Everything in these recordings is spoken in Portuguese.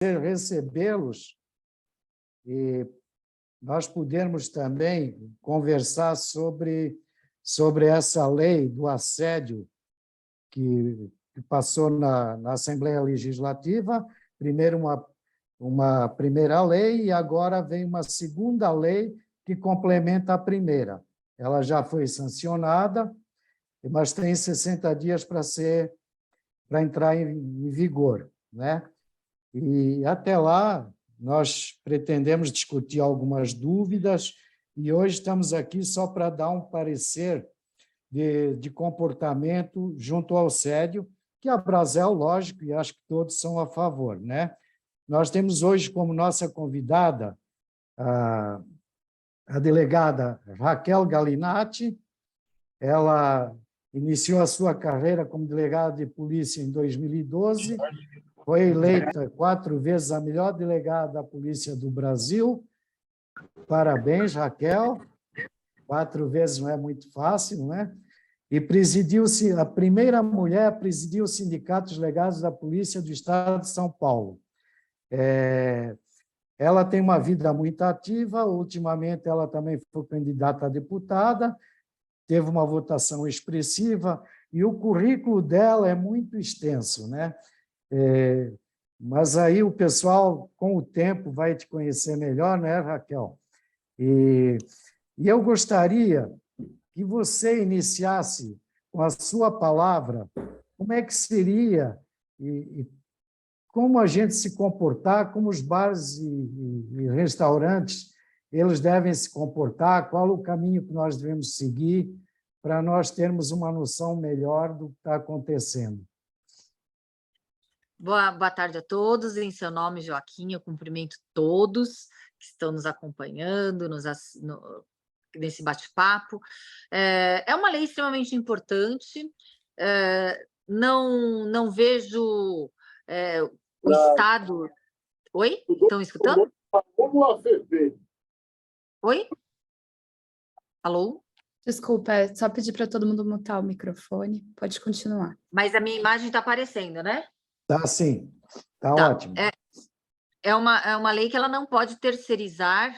recebê-los e nós pudermos também conversar sobre essa lei do assédio que passou na Assembleia Legislativa, primeiro uma primeira lei e agora vem uma segunda lei que complementa a primeira. Ela já foi sancionada, mas tem 60 dias para entrar em vigor, né? E até lá nós pretendemos discutir algumas dúvidas e hoje estamos aqui só para dar um parecer de comportamento junto ao assédio, que a Abrazel, lógico, e acho que todos são a favor, né? Nós temos hoje como nossa convidada a delegada Raquel Galinatti. Ela iniciou a sua carreira como delegada de polícia em 2012, foi eleita 4 vezes a melhor delegada da Polícia do Brasil. Parabéns, Raquel. 4 vezes não é muito fácil, né? E presidiu-se, a primeira mulher presidiu o Sindicato dos Delegados da Polícia do Estado de São Paulo. Ela tem uma vida muito ativa, ultimamente ela também foi candidata a deputada, teve uma votação expressiva, e o currículo dela é muito extenso, né? Mas aí o pessoal, com o tempo, vai te conhecer melhor, né, Raquel? E eu gostaria que você iniciasse com a sua palavra como é que seria e como a gente se comportar, como os bares e restaurantes eles devem se comportar, qual o caminho que nós devemos seguir para nós termos uma noção melhor do que está acontecendo. Boa tarde a todos. Em seu nome, Joaquim, eu cumprimento todos que estão nos acompanhando nesse bate-papo. É uma lei extremamente importante. Não vejo o Estado... Oi? Estão escutando? Oi? Alô? Desculpa, é só pedir para todo mundo mutar o microfone. Pode continuar. Mas a minha imagem está aparecendo, né? Tá sim, tá ótimo. É uma lei que ela não pode terceirizar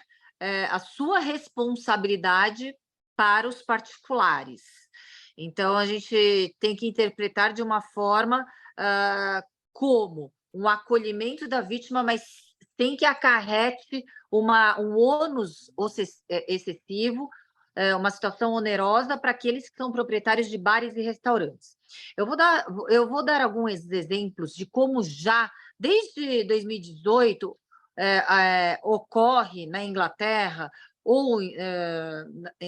a sua responsabilidade para os particulares. Então, a gente tem que interpretar de uma forma como um acolhimento da vítima, mas sem que acarrete um ônus excessivo, uma situação onerosa para aqueles que são proprietários de bares e restaurantes. Eu vou dar alguns exemplos de como já, desde 2018, ocorre na Inglaterra ou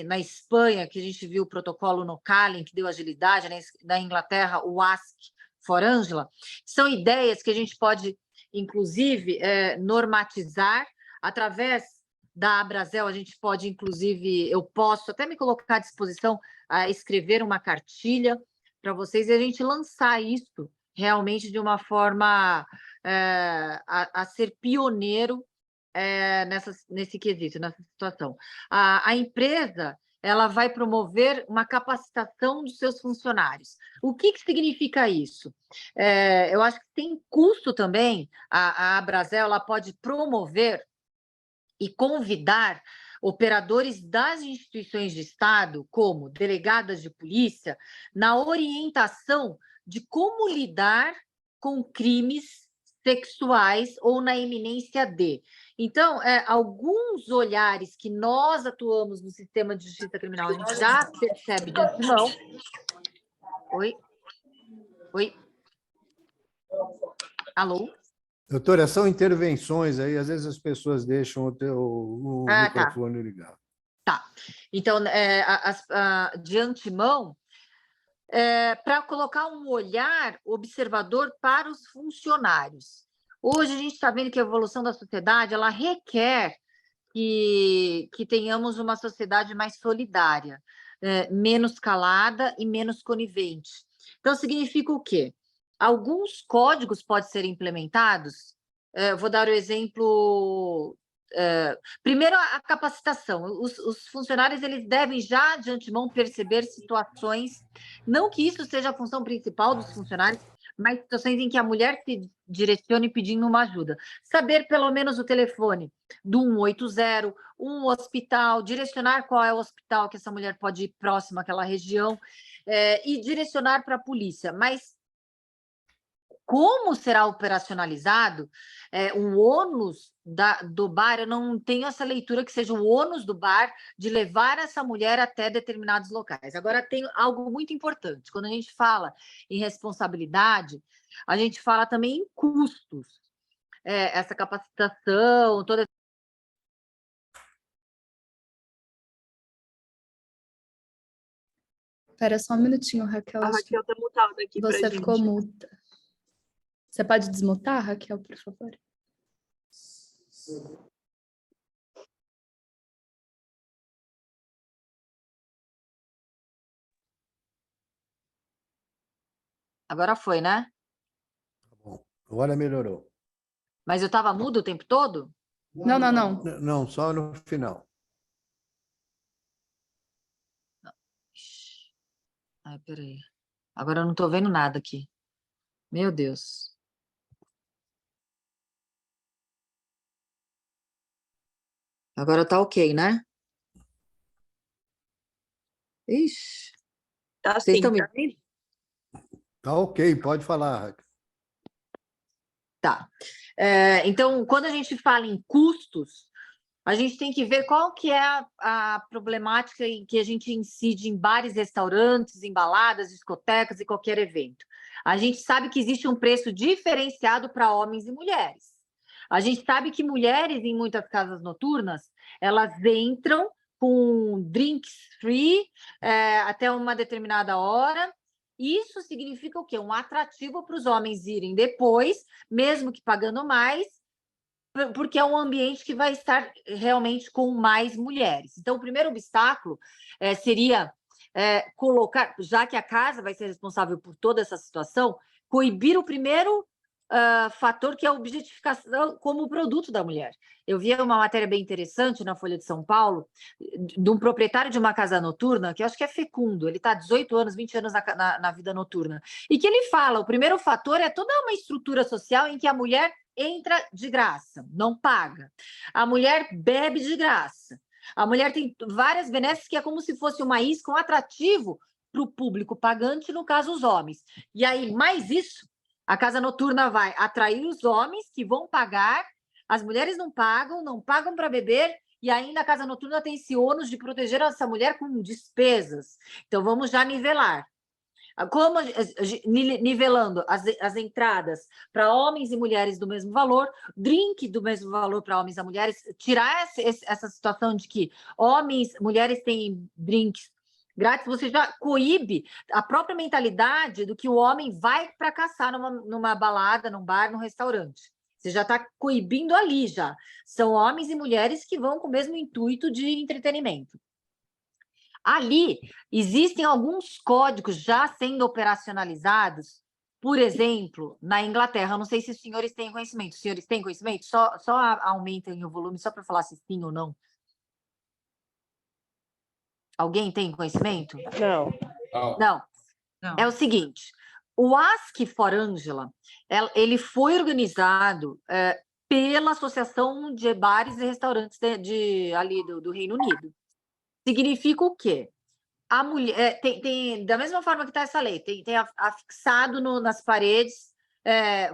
na Espanha, que a gente viu o protocolo no Calen, que deu agilidade, na Inglaterra, o Ask for Angela. São ideias que a gente pode, inclusive, normatizar através da Abrazel. A gente pode, inclusive, eu posso até me colocar à disposição a escrever uma cartilha para vocês e a gente lançar isso realmente de uma forma a ser pioneiro nesse quesito, nessa situação. A empresa ela vai promover uma capacitação dos seus funcionários. O que significa isso? Eu acho que tem custo também. A Abrazel ela pode promover e convidar operadores das instituições de Estado, como delegadas de polícia, na orientação de como lidar com crimes sexuais ou na iminência de. Então, alguns olhares que nós atuamos no sistema de justiça criminal, a gente já percebe de antemão. Oi? Oi? Alô? Doutora, são intervenções aí, às vezes as pessoas deixam o microfone ligado. Tá. Então, de antemão, para colocar um olhar observador para os funcionários. Hoje a gente está vendo que a evolução da sociedade ela requer que tenhamos uma sociedade mais solidária, menos calada e menos conivente. Então, significa o quê? Alguns códigos podem ser implementados. Vou dar o exemplo. Primeiro, a capacitação. Os funcionários eles devem já de antemão perceber situações, não que isso seja a função principal dos funcionários, mais situações em que a mulher se direcione pedindo uma ajuda. Saber pelo menos o telefone do 180, um hospital, direcionar qual é o hospital que essa mulher pode ir próximo àquela região, e direcionar para a polícia. Mas como será operacionalizado, o ônus do bar, eu não tenho essa leitura que seja o ônus do bar de levar essa mulher até determinados locais. Agora, tem algo muito importante. Quando a gente fala em responsabilidade, a gente fala também em custos. Essa capacitação, toda. Espera só um minutinho, Raquel. A Acho que Raquel tá mutada aqui pra você gente. ficou muda. Você pode desmutar, Raquel, por favor? Agora foi, né? Bom, agora melhorou. Mas eu estava mudo o tempo todo? Não. Não, só no final. Ai, peraí. Agora eu não estou vendo nada aqui. Meu Deus. Agora tá ok, né? Ixi. Tá Vocês sim, estão me tá? vendo? Tá ok, pode falar, Raquel. Tá. Então, quando a gente fala em custos, a gente tem que ver qual que é a problemática em que a gente incide em bares, restaurantes, em baladas, discotecas e qualquer evento. A gente sabe que existe um preço diferenciado para homens e mulheres. A gente sabe que mulheres, em muitas casas noturnas, elas entram com drinks free até uma determinada hora. Isso significa o quê? Um atrativo para os homens irem depois, mesmo que pagando mais, porque é um ambiente que vai estar realmente com mais mulheres. Então, o primeiro obstáculo seria colocar, já que a casa vai ser responsável por toda essa situação, coibir o primeiro fator, que é a objetificação como produto da mulher. Eu vi uma matéria bem interessante na Folha de São Paulo, de um proprietário de uma casa noturna, que eu acho que é fecundo, ele está há 18 anos, 20 anos na vida noturna, e que ele fala, o primeiro fator é toda uma estrutura social em que a mulher entra de graça, não paga. A mulher bebe de graça. A mulher tem várias benesses que é como se fosse uma isca, um atrativo para o público pagante, no caso, os homens. E aí, mais isso, a casa noturna vai atrair os homens que vão pagar, as mulheres não pagam para beber, e ainda a casa noturna tem esse ônus de proteger essa mulher com despesas. Então, vamos já nivelar. Como nivelando as entradas para homens e mulheres do mesmo valor, drink do mesmo valor para homens e mulheres, tirar essa situação de que homens, mulheres têm drinks grátis, você já coíbe a própria mentalidade do que o homem vai para caçar numa balada, num bar, num restaurante. Você já está coibindo ali já. São homens e mulheres que vão com o mesmo intuito de entretenimento. Ali, existem alguns códigos já sendo operacionalizados, por exemplo, na Inglaterra. Eu não sei se os senhores têm conhecimento. Os senhores têm conhecimento? Só aumentem o volume, só para falar se sim ou não. Alguém tem conhecimento? Não. É o seguinte, o Ask for Angela, ele foi organizado pela Associação de Bares e Restaurantes ali do Reino Unido. Significa o quê? A mulher tem da mesma forma que está essa lei, tem afixado nas paredes.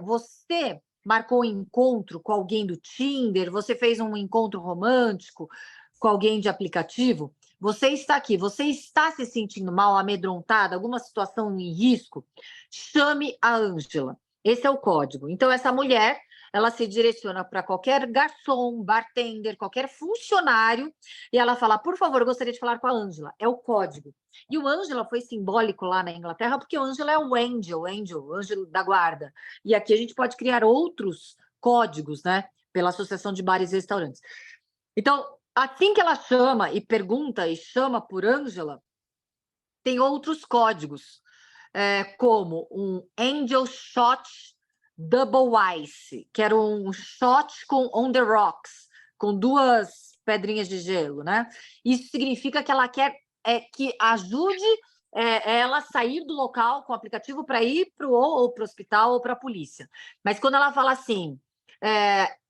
Você marcou um encontro com alguém do Tinder, você fez um encontro romântico com alguém de aplicativo, você está aqui, você está se sentindo mal, amedrontada, alguma situação em risco, chame a Ângela. Esse é o código. Então, essa mulher, ela se direciona para qualquer garçom, bartender, qualquer funcionário, e ela fala, por favor, eu gostaria de falar com a Ângela. É o código. E o Ângela foi simbólico lá na Inglaterra, porque o Ângela é o anjo da guarda. E aqui a gente pode criar outros códigos, né? Pela Associação de Bares e Restaurantes. Então, assim que ela chama e pergunta e chama por Ângela, tem outros códigos, como um Angel Shot Double Ice, que era um shot com on the rocks, com 2 pedrinhas de gelo, né? Isso significa que ela quer que ajude é ela sair do local com o aplicativo para ir para o hospital ou para a polícia. Mas quando ela fala assim,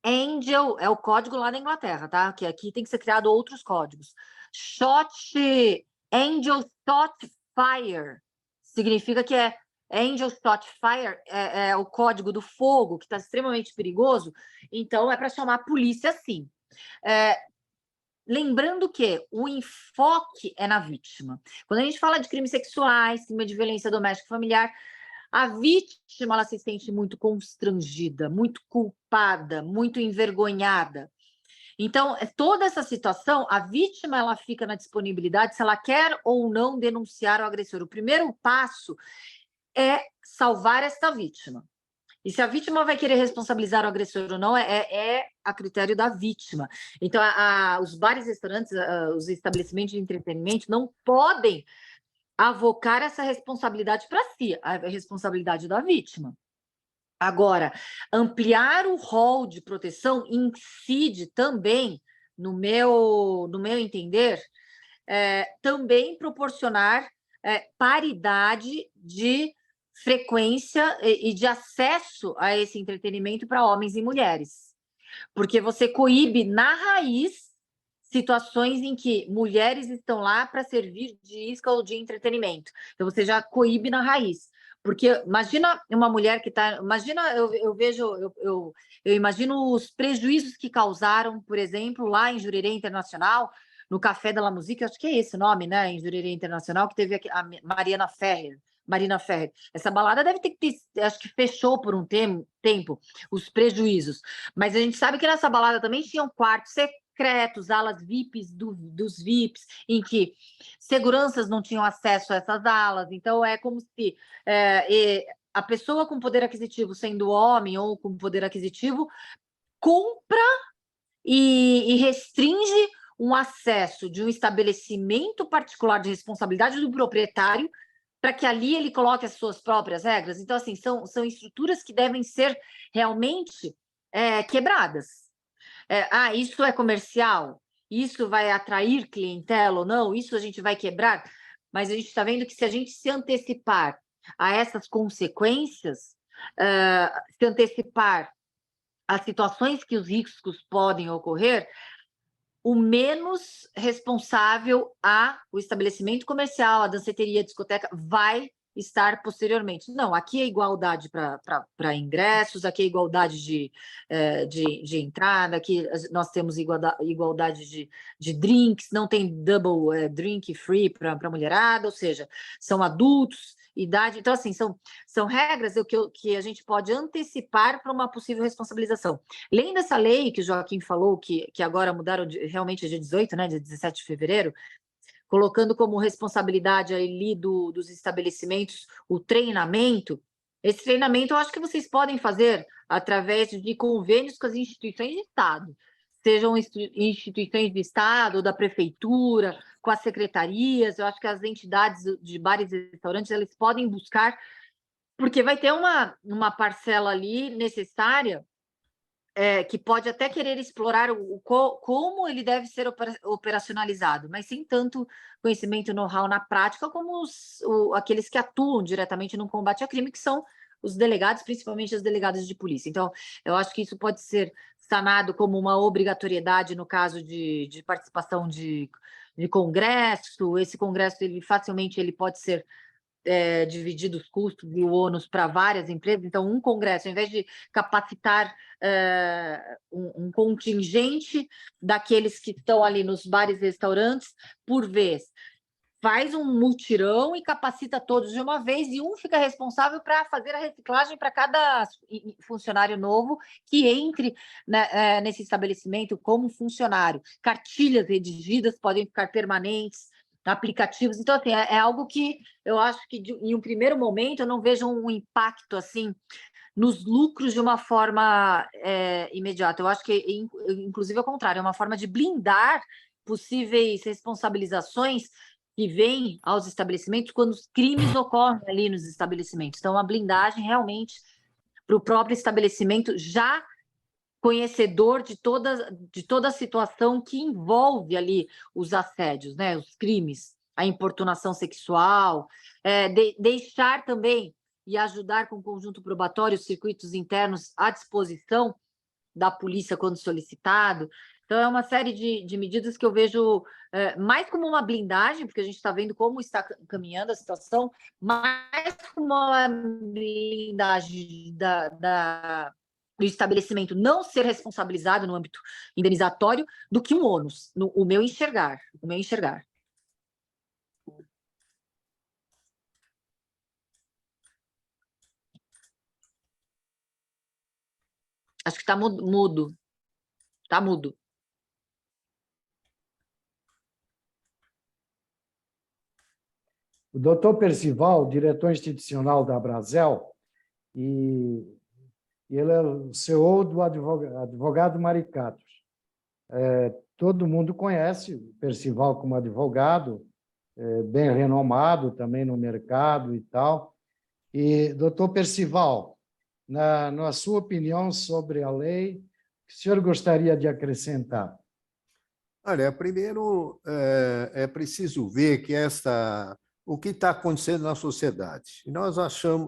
Angel, é o código lá da Inglaterra, tá? Que aqui tem que ser criado outros códigos. Angel Shot Fire significa que Angel Shot Fire é o código do fogo, que está extremamente perigoso, então é para chamar a polícia sim. Lembrando que o enfoque é na vítima. Quando a gente fala de crimes sexuais, crime de violência doméstica e familiar, a vítima ela se sente muito constrangida, muito culpada, muito envergonhada. Então, toda essa situação, a vítima ela fica na disponibilidade se ela quer ou não denunciar o agressor. O primeiro passo é salvar esta vítima. E se a vítima vai querer responsabilizar o agressor ou não, é a critério da vítima. Então, os bares, restaurantes, os estabelecimentos de entretenimento não podem avocar essa responsabilidade para si, a responsabilidade da vítima. Agora, ampliar o rol de proteção incide também, no meu entender, também proporcionar paridade de frequência e de acesso a esse entretenimento para homens e mulheres. Porque você coíbe na raiz situações em que mulheres estão lá para servir de isca ou de entretenimento. Então, você já coíbe na raiz. Porque imagina uma mulher que está... Imagina, eu imagino os prejuízos que causaram, por exemplo, lá em Jurerê Internacional, no Café de la Musique, acho que é esse o nome, né? Em Jurerê Internacional, que teve a Marina Ferrer. Essa balada deve ter que ter, acho que fechou por um tempo os prejuízos. Mas a gente sabe que nessa balada também tinham quartos secretos, alas VIPs dos VIPs, em que seguranças não tinham acesso a essas alas. Então, é como se a pessoa com poder aquisitivo, sendo homem ou com poder aquisitivo, compra e restringe um acesso de um estabelecimento particular de responsabilidade do proprietário para que ali ele coloque as suas próprias regras. Então, assim, são estruturas que devem ser realmente quebradas. Isso é comercial? Isso vai atrair clientela ou não? Isso a gente vai quebrar? Mas a gente está vendo que se a gente se antecipar a essas consequências, se antecipar às situações que os riscos podem ocorrer, o menos responsável o estabelecimento comercial, a danceteria, a discoteca, vai estar posteriormente. Não, aqui é igualdade para ingressos, aqui é igualdade de entrada, aqui nós temos igualdade de drinks, não tem double drink free para a mulherada, ou seja, são adultos, idade. Então, assim, são regras que a gente pode antecipar para uma possível responsabilização. Além dessa lei que o Joaquim falou, que agora mudaram realmente dia 18, né, dia 17 de fevereiro, colocando como responsabilidade ali dos estabelecimentos o treinamento. Esse treinamento eu acho que vocês podem fazer através de convênios com as instituições de Estado, sejam instituições de Estado, da Prefeitura, com as secretarias. Eu acho que as entidades de bares e restaurantes eles podem buscar, porque vai ter uma parcela ali necessária que pode até querer explorar como ele deve ser operacionalizado, mas sem tanto conhecimento e know-how na prática como aqueles que atuam diretamente no combate ao crime, que são os delegados, principalmente as delegadas de polícia. Então, eu acho que isso pode ser sanado como uma obrigatoriedade no caso de participação de congresso. Esse congresso, facilmente ele pode ser dividir os custos e o ônus para várias empresas. Então, um congresso, ao invés de capacitar um contingente daqueles que estão ali nos bares e restaurantes, por vez, faz um mutirão e capacita todos de uma vez, e um fica responsável para fazer a reciclagem para cada funcionário novo que entre nesse estabelecimento como funcionário. Cartilhas redigidas podem ficar permanentes, aplicativos. Então, assim, é algo que eu acho que, em um primeiro momento, eu não vejo um impacto assim nos lucros de uma forma imediata. Eu acho que, inclusive, ao contrário, é uma forma de blindar possíveis responsabilizações que vêm aos estabelecimentos quando os crimes ocorrem ali nos estabelecimentos. Então, uma blindagem realmente para o próprio estabelecimento já conhecedor de toda a situação que envolve ali os assédios, né, os crimes a importunação sexual, deixar também e ajudar com o conjunto probatório os circuitos internos à disposição da polícia quando solicitado. Então, é uma série de medidas que eu vejo mais como uma blindagem, porque a gente está vendo como está caminhando a situação, mais como uma blindagem do estabelecimento não ser responsabilizado no âmbito indenizatório do que um ônus, o meu enxergar. Acho que está mudo. Está mudo. O doutor Percival, diretor institucional da Brasel, e ele é o CEO do advogado Maricatos. Todo mundo conhece o Percival como advogado, bem renomado também no mercado e tal. E, doutor Percival, na sua opinião sobre a lei, o que o senhor gostaria de acrescentar? Olha, primeiro é preciso ver que o que está acontecendo na sociedade.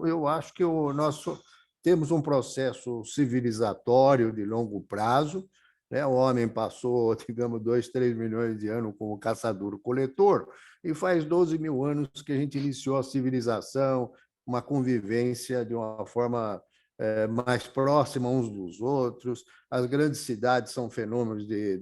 Eu acho que nós temos um processo civilizatório de longo prazo, né? O homem passou, digamos, 2, 3 milhões de anos como caçador-coletor, e faz 12 mil anos que a gente iniciou a civilização, uma convivência de uma forma mais próxima uns dos outros. As grandes cidades são fenômenos de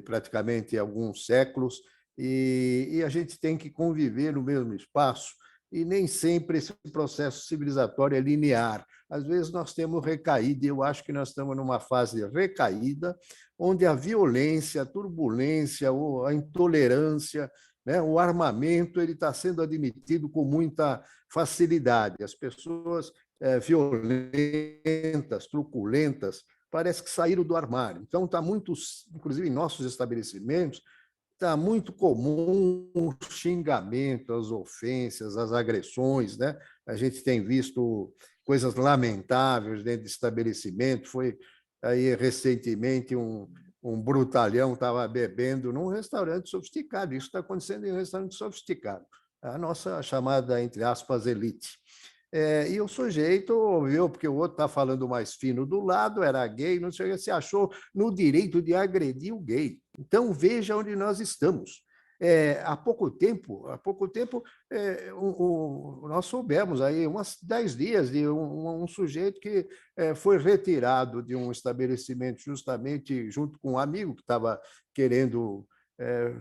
praticamente alguns séculos, e a gente tem que conviver no mesmo espaço, e nem sempre esse processo civilizatório é linear. Às vezes nós temos recaída, e eu acho que nós estamos numa fase recaída, onde a violência, a turbulência, a intolerância, né, o armamento, ele está sendo admitido com muita facilidade. As pessoas violentas, truculentas, parece que saíram do armário. Então, está muito, inclusive em nossos estabelecimentos, está muito comum o xingamento, as ofensas, as agressões, né? A gente tem visto coisas lamentáveis dentro de estabelecimento. Foi aí recentemente um brutalhão estava bebendo num restaurante sofisticado. Isso está acontecendo em um restaurante sofisticado, a nossa chamada, entre aspas, elite. E o sujeito ouviu, porque o outro está falando mais fino do lado, era gay, não sei o que, se achou no direito de agredir o gay. Então, veja onde nós estamos. Há pouco tempo, nós soubemos aí, uns 10 dias, de um sujeito que foi retirado de um estabelecimento justamente junto com um amigo que estava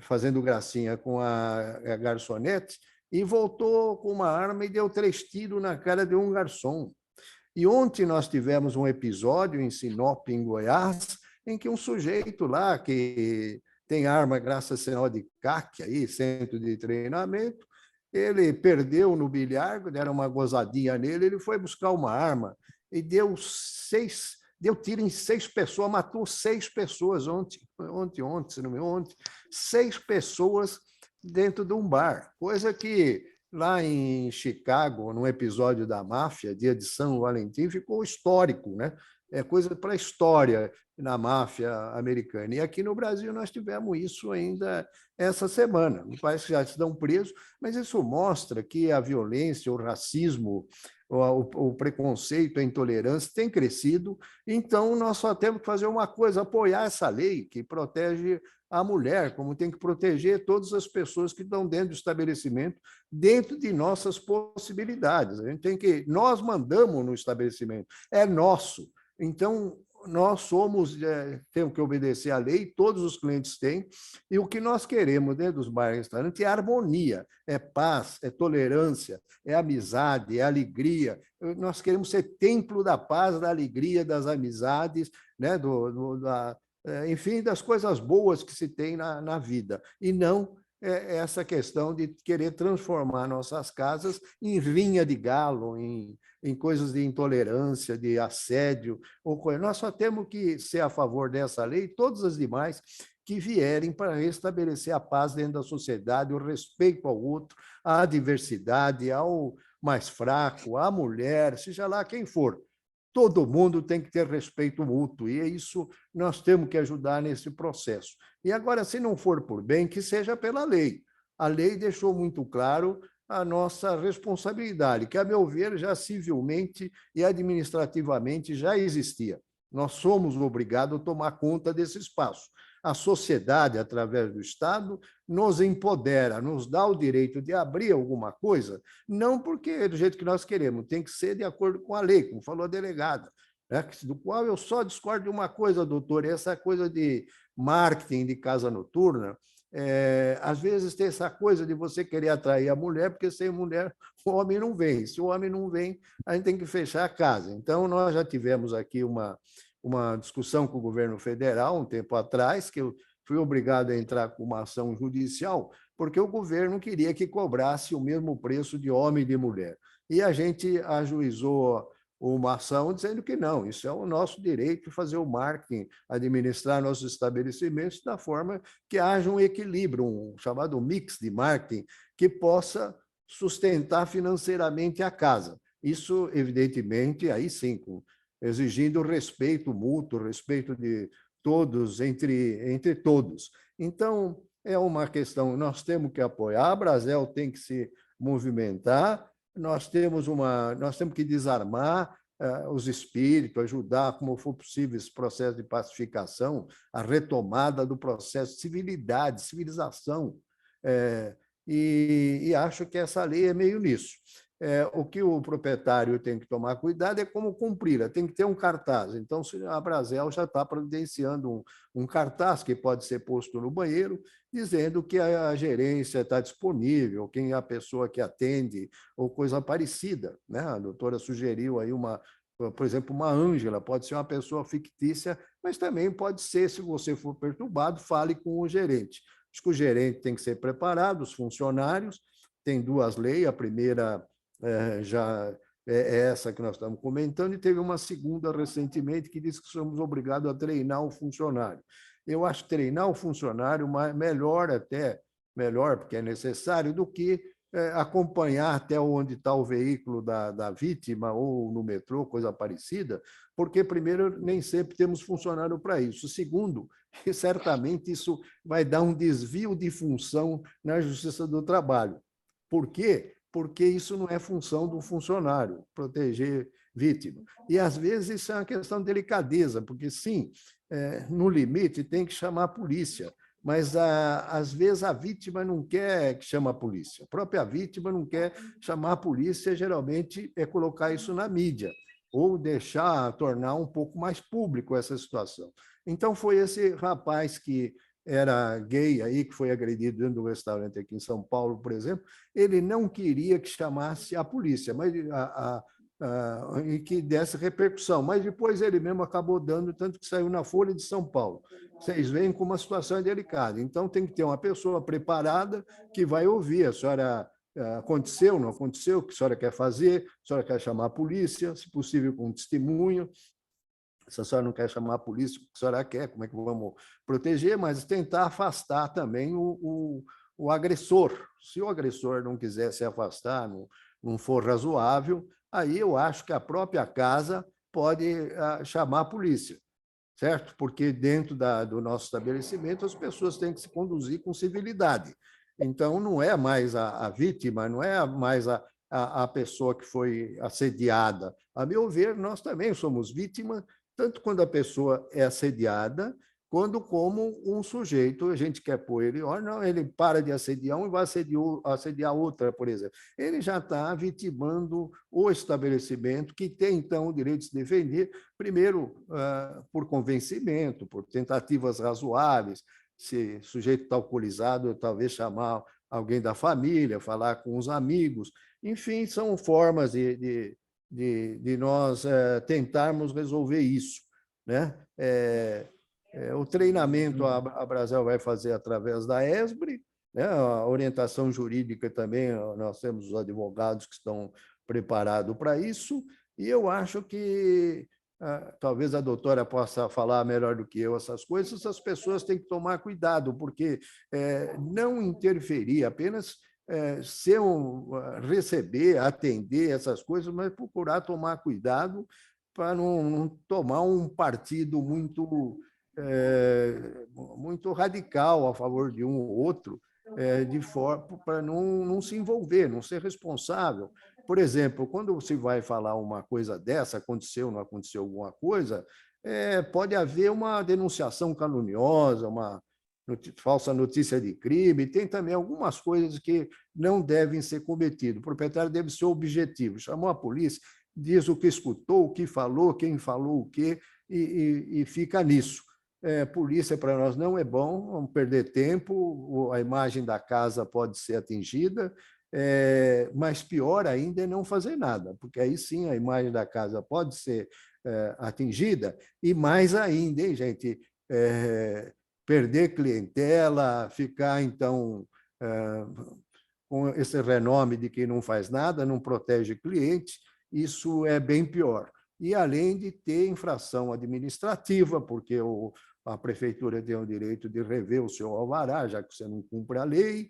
fazendo gracinha com a garçonete, e voltou com uma arma e deu 3 tiros na cara de um garçom. E ontem nós tivemos um episódio em Sinop, em Goiás, em que um sujeito lá, que tem arma graças a sinal de CAC, aí, centro de treinamento, ele perdeu no bilhar, deram uma gozadinha nele, ele foi buscar uma arma e deu tiro em 6 pessoas, matou 6 pessoas ontem, 6 pessoas dentro de um bar, coisa que lá em Chicago, num episódio da máfia, dia de São Valentim, ficou histórico, né? É coisa para a história na máfia americana. E aqui no Brasil nós tivemos isso ainda essa semana. Me parece que já estão presos, mas isso mostra que a violência, o racismo, o preconceito, a intolerância tem crescido. Então, nós só temos que fazer uma coisa, apoiar essa lei que protege a mulher, como tem que proteger todas as pessoas que estão dentro do estabelecimento, dentro de nossas possibilidades. Nós mandamos no estabelecimento, é nosso. Então, nós temos que obedecer à lei, todos os clientes têm, e o que nós queremos dentro dos bares e restaurantes é harmonia, é paz, é tolerância, é amizade, é alegria. Nós queremos ser templo da paz, da alegria, das amizades, né? Enfim, das coisas boas que se tem na vida, e não essa questão de querer transformar nossas casas em rinha de galo, em coisas de intolerância, de assédio. Nós só temos que ser a favor dessa lei e todas as demais que vierem para restabelecer a paz dentro da sociedade, o respeito ao outro, à diversidade, ao mais fraco, à mulher, seja lá quem for. Todo mundo tem que ter respeito mútuo, e é isso nós temos que ajudar nesse processo. E agora, se não for por bem, que seja pela lei. A lei deixou muito claro a nossa responsabilidade, que, a meu ver, já civilmente e administrativamente já existia. Nós somos obrigados a tomar conta desse espaço. A sociedade, através do Estado, nos empodera, nos dá o direito de abrir alguma coisa, não porque é do jeito que nós queremos, tem que ser de acordo com a lei, como falou a delegada, né? Do qual eu só discordo de uma coisa, doutor, essa coisa de marketing de casa noturna. Às vezes tem essa coisa de você querer atrair a mulher, porque sem mulher o homem não vem. Se o homem não vem, a gente tem que fechar a casa. Então, nós já tivemos aqui uma discussão com o governo federal, um tempo atrás, que eu fui obrigado a entrar com uma ação judicial, porque o governo queria que cobrasse o mesmo preço de homem e de mulher. E a gente ajuizou uma ação dizendo que não, isso é o nosso direito de fazer o marketing, administrar nossos estabelecimentos da forma que haja um equilíbrio, um chamado mix de marketing, que possa sustentar financeiramente a casa. Isso, evidentemente, aí sim, exigindo respeito mútuo, respeito de todos, entre todos. Então, é uma questão, nós temos que apoiar, a Brasel tem que se movimentar, nós temos que desarmar os espíritos, ajudar, como for possível, esse processo de pacificação, a retomada do processo de civilidade, civilização. E acho que essa lei é meio nisso. O que o proprietário tem que tomar cuidado é como cumpri-la, tem que ter um cartaz. Então, a Brasel já está providenciando um cartaz que pode ser posto no banheiro, dizendo que a gerência está disponível, quem é a pessoa que atende, ou coisa parecida, né? A doutora sugeriu aí por exemplo, uma Ângela, pode ser uma pessoa fictícia, mas também pode ser, se você for perturbado, fale com o gerente. Acho que o gerente tem que ser preparado, os funcionários, tem duas leis, a primeira já é essa que nós estamos comentando, e teve uma segunda recentemente que diz que somos obrigados a treinar o funcionário. Eu acho que treinar o funcionário melhor, porque é necessário, do que acompanhar até onde está o veículo da vítima, ou no metrô, coisa parecida, porque, primeiro, nem sempre temos funcionário para isso. Segundo, certamente isso vai dar um desvio de função na Justiça do Trabalho. Por quê? Porque isso não é função do funcionário, proteger vítima. E, às vezes, isso é uma questão de delicadeza, porque, sim, no limite, tem que chamar a polícia, mas, às vezes, a vítima não quer que chame a polícia. A própria vítima não quer chamar a polícia, geralmente é colocar isso na mídia, ou tornar um pouco mais público essa situação. Então, foi esse rapaz que era gay aí, que foi agredido dentro do restaurante aqui em São Paulo, por exemplo, ele não queria que chamasse a polícia, mas e que desse repercussão, mas depois ele mesmo acabou dando, tanto que saiu na Folha de São Paulo. Vocês veem como a situação é delicada. Então, tem que ter uma pessoa preparada que vai ouvir. A senhora aconteceu, não aconteceu, o que a senhora quer fazer, a senhora quer chamar a polícia, se possível com testemunho. Se a senhora não quer chamar a polícia, o que a senhora quer, como é que vamos proteger, mas tentar afastar também o agressor. Se o agressor não quiser se afastar, não for razoável, aí eu acho que a própria casa pode chamar a polícia, certo? Porque dentro do nosso estabelecimento as pessoas têm que se conduzir com civilidade. Então, não é mais a vítima, não é mais a pessoa que foi assediada. A meu ver, nós também somos vítimas, tanto quando a pessoa é assediada, quando como um sujeito, a gente quer pôr ele, não, ele para de assediar um e vai assediar outra, por exemplo. Ele já está vitimando o estabelecimento, que tem, então, o direito de se defender, primeiro, por convencimento, por tentativas razoáveis. Se o sujeito está alcoolizado, talvez chamar alguém da família, falar com os amigos. Enfim, são formas de nós tentarmos resolver isso, né? O treinamento a Brasel vai fazer através da ESBRE, né? A orientação jurídica também, nós temos os advogados que estão preparados para isso, e eu acho que talvez a doutora possa falar melhor do que eu essas coisas, as pessoas têm que tomar cuidado, porque não interferir, apenas receber, atender essas coisas, mas procurar tomar cuidado para não tomar um partido muito radical a favor de um ou outro, de forma para não se envolver, não ser responsável. Por exemplo, quando se vai falar uma coisa dessa, aconteceu, não aconteceu alguma coisa, pode haver uma denunciação caluniosa, uma falsa notícia de crime, tem também algumas coisas que não devem ser cometidas. O proprietário deve ser objetivo, chamou a polícia, diz o que escutou, o que falou, quem falou o quê, e fica nisso. Polícia para nós não é bom, vamos perder tempo, a imagem da casa pode ser atingida, mas pior ainda é não fazer nada, porque aí sim a imagem da casa pode ser atingida, e mais ainda, hein, gente, perder clientela, ficar, então, com esse renome de quem não faz nada, não protege cliente, isso é bem pior. E além de ter infração administrativa, porque a prefeitura tem o direito de rever o seu alvará, já que você não cumpre a lei,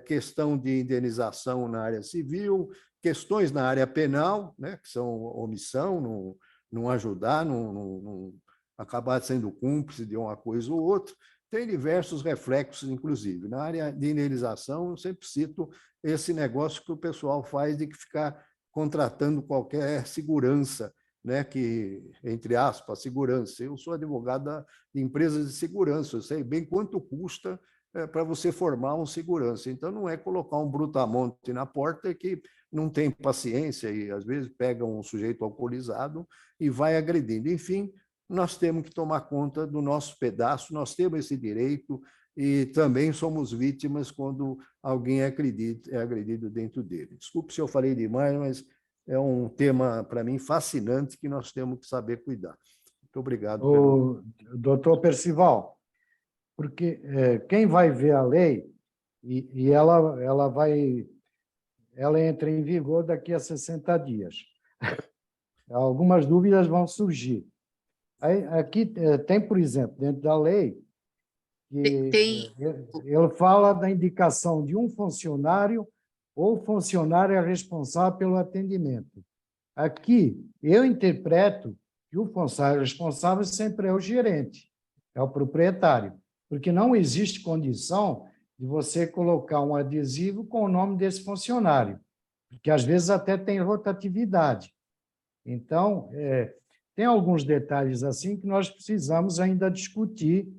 questão de indenização na área civil, questões na área penal, né, que são omissão, não ajudar, não acabar sendo cúmplice de uma coisa ou outra. Tem diversos reflexos, inclusive. Na área de indenização, eu sempre cito esse negócio que o pessoal faz de ficar contratando qualquer segurança, né, que, entre aspas, segurança. Eu sou advogado de empresas de segurança, eu sei bem quanto custa para você formar um segurança. Então, não é colocar um brutamonte na porta que não tem paciência e, às vezes, pega um sujeito alcoolizado e vai agredindo. Enfim, nós temos que tomar conta do nosso pedaço, nós temos esse direito e também somos vítimas quando alguém é agredido dentro dele. Desculpe se eu falei demais, mas é um tema, para mim, fascinante que nós temos que saber cuidar. Muito obrigado. Doutor Percival, porque quem vai ver a lei, e ela entra em vigor daqui a 60 dias. Algumas dúvidas vão surgir. Aqui tem, por exemplo, dentro da lei, que ele fala da indicação de um funcionário ou funcionário é responsável pelo atendimento. Aqui, eu interpreto que o funcionário responsável sempre é o gerente, é o proprietário, porque não existe condição de você colocar um adesivo com o nome desse funcionário, porque às vezes até tem rotatividade. Então, tem alguns detalhes assim que nós precisamos ainda discutir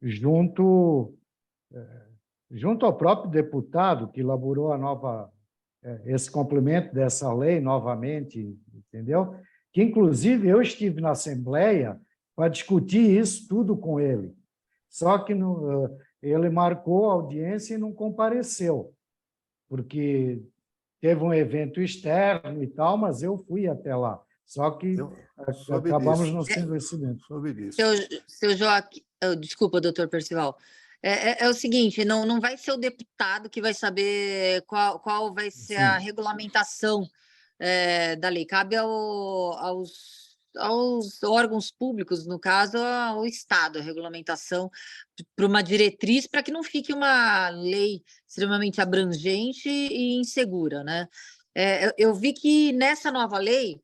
junto ao próprio deputado que elaborou esse complemento dessa lei novamente, entendeu? Que, inclusive, eu estive na Assembleia para discutir isso tudo com ele. Só que ele marcou a audiência e não compareceu, porque teve um evento externo e tal, mas eu fui até lá. Só que acabamos não sendo incidente. Seu Joaquim, desculpa, doutor Percival. É o seguinte, não vai ser o deputado que vai saber qual vai ser a regulamentação da lei. Cabe aos órgãos públicos, no caso, ao Estado, a regulamentação para uma diretriz, para que não fique uma lei extremamente abrangente e insegura, né? Eu vi que nessa nova lei,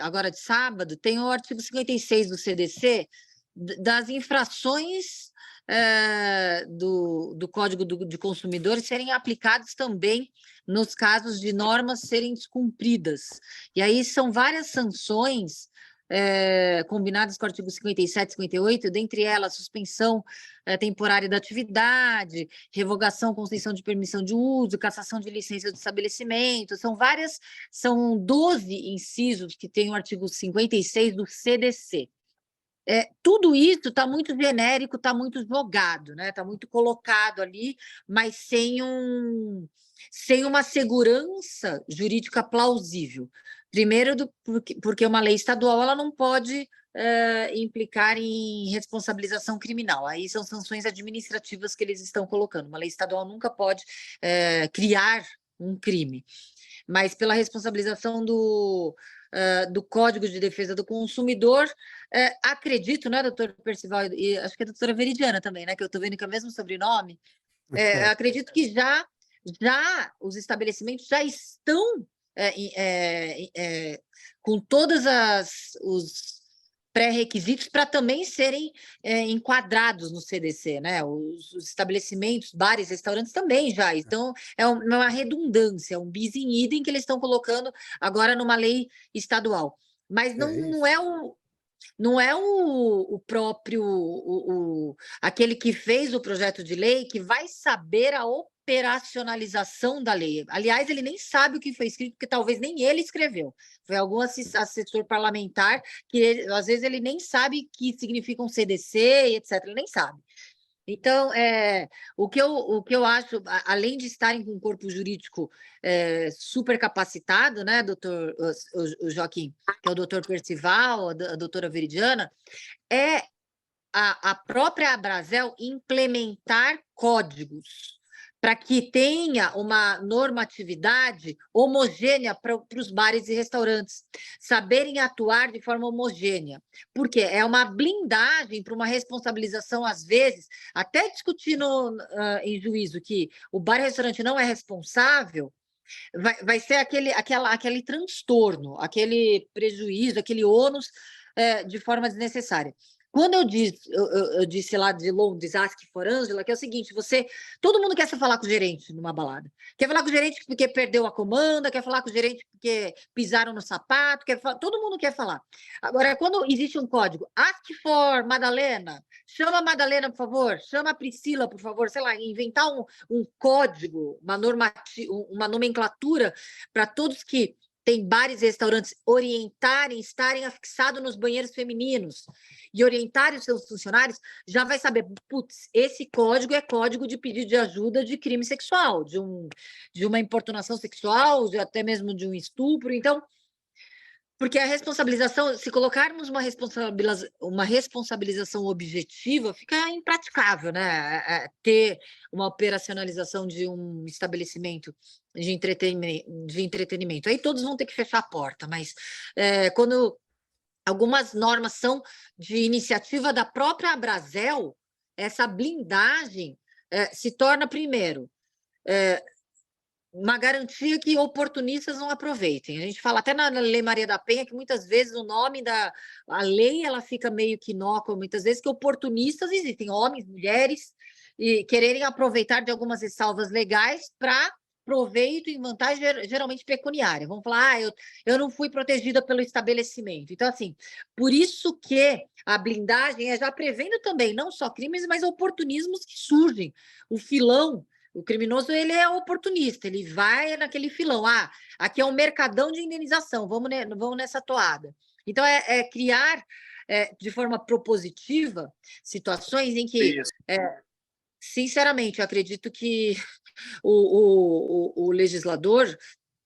agora de sábado, tem o artigo 56 do CDC, das infrações do Código de Consumidores serem aplicadas também nos casos de normas serem descumpridas. E aí são várias sanções combinadas com o artigo 57 e 58, dentre elas suspensão temporária da atividade, revogação, concessão de permissão de uso, cassação de licença do estabelecimento, são 12 incisos que tem o artigo 56 do CDC. Tudo isso está muito genérico, está muito jogado, né? Está muito colocado ali, mas sem uma segurança jurídica plausível. Primeiro, porque uma lei estadual ela não pode implicar em responsabilização criminal. Aí são sanções administrativas que eles estão colocando. Uma lei estadual nunca pode criar um crime. Mas pela responsabilização do Código de Defesa do Consumidor, acredito, né, doutor Percival, e acho que a doutora Veridiana também, né, que eu estou vendo que é o mesmo sobrenome, acredito que já os estabelecimentos já estão com todas pré-requisitos para também serem enquadrados no CDC, né? Os estabelecimentos, bares, restaurantes também já. Então, é uma redundância, um bis in idem que eles estão colocando agora numa lei estadual. Mas não é o próprio aquele que fez o projeto de lei que vai saber a operacionalização da lei. Aliás, ele nem sabe o que foi escrito, porque talvez nem ele escreveu. Foi algum assessor parlamentar que, às vezes, ele nem sabe o que significa um CDC, etc. Ele nem sabe. Então, o que eu acho, além de estarem com um corpo jurídico super capacitado, né, doutor o Joaquim, que é o doutor Percival, a doutora Veridiana, é a própria Abrazel implementar códigos para que tenha uma normatividade homogênea para os bares e restaurantes, saberem atuar de forma homogênea, porque é uma blindagem para uma responsabilização, às vezes, até discutindo em juízo que o bar e restaurante não é responsável, vai ser aquele transtorno, aquele prejuízo, aquele ônus de forma desnecessária. Quando eu disse lá de Londres, Ask for Angela, que é o seguinte, todo mundo quer falar com o gerente numa balada. Quer falar com o gerente porque perdeu a comanda, quer falar com o gerente porque pisaram no sapato, todo mundo quer falar. Agora, quando existe um código, Ask for Madalena, chama a Madalena, por favor, chama a Priscila, por favor, sei lá, inventar um código, uma nomenclatura para todos que tem bares e restaurantes estarem afixados nos banheiros femininos e orientarem os seus funcionários, já vai saber, putz, esse código é código de pedido de ajuda de crime sexual, de uma importunação sexual, até mesmo de um estupro. Então, porque a responsabilização, se colocarmos uma responsabilização objetiva, fica impraticável, né? Ter uma operacionalização de um estabelecimento de entretenimento. Aí todos vão ter que fechar a porta, mas quando algumas normas são de iniciativa da própria Abrazel, essa blindagem se torna, primeiro, uma garantia que oportunistas não aproveitem. A gente fala até na Lei Maria da Penha que muitas vezes o nome a lei ela fica meio que inócua, muitas vezes que oportunistas existem, homens, mulheres, e quererem aproveitar de algumas ressalvas legais para proveito em vantagem geralmente pecuniária. Vamos falar, eu não fui protegida pelo estabelecimento. Então, assim, por isso que a blindagem já prevendo também não só crimes, mas oportunismos que surgem. O filão, o criminoso, ele é oportunista, ele vai naquele filão. Aqui é um mercadão de indenização, vamos nessa toada. Então, criar de forma propositiva situações em que, sinceramente, eu acredito que o legislador,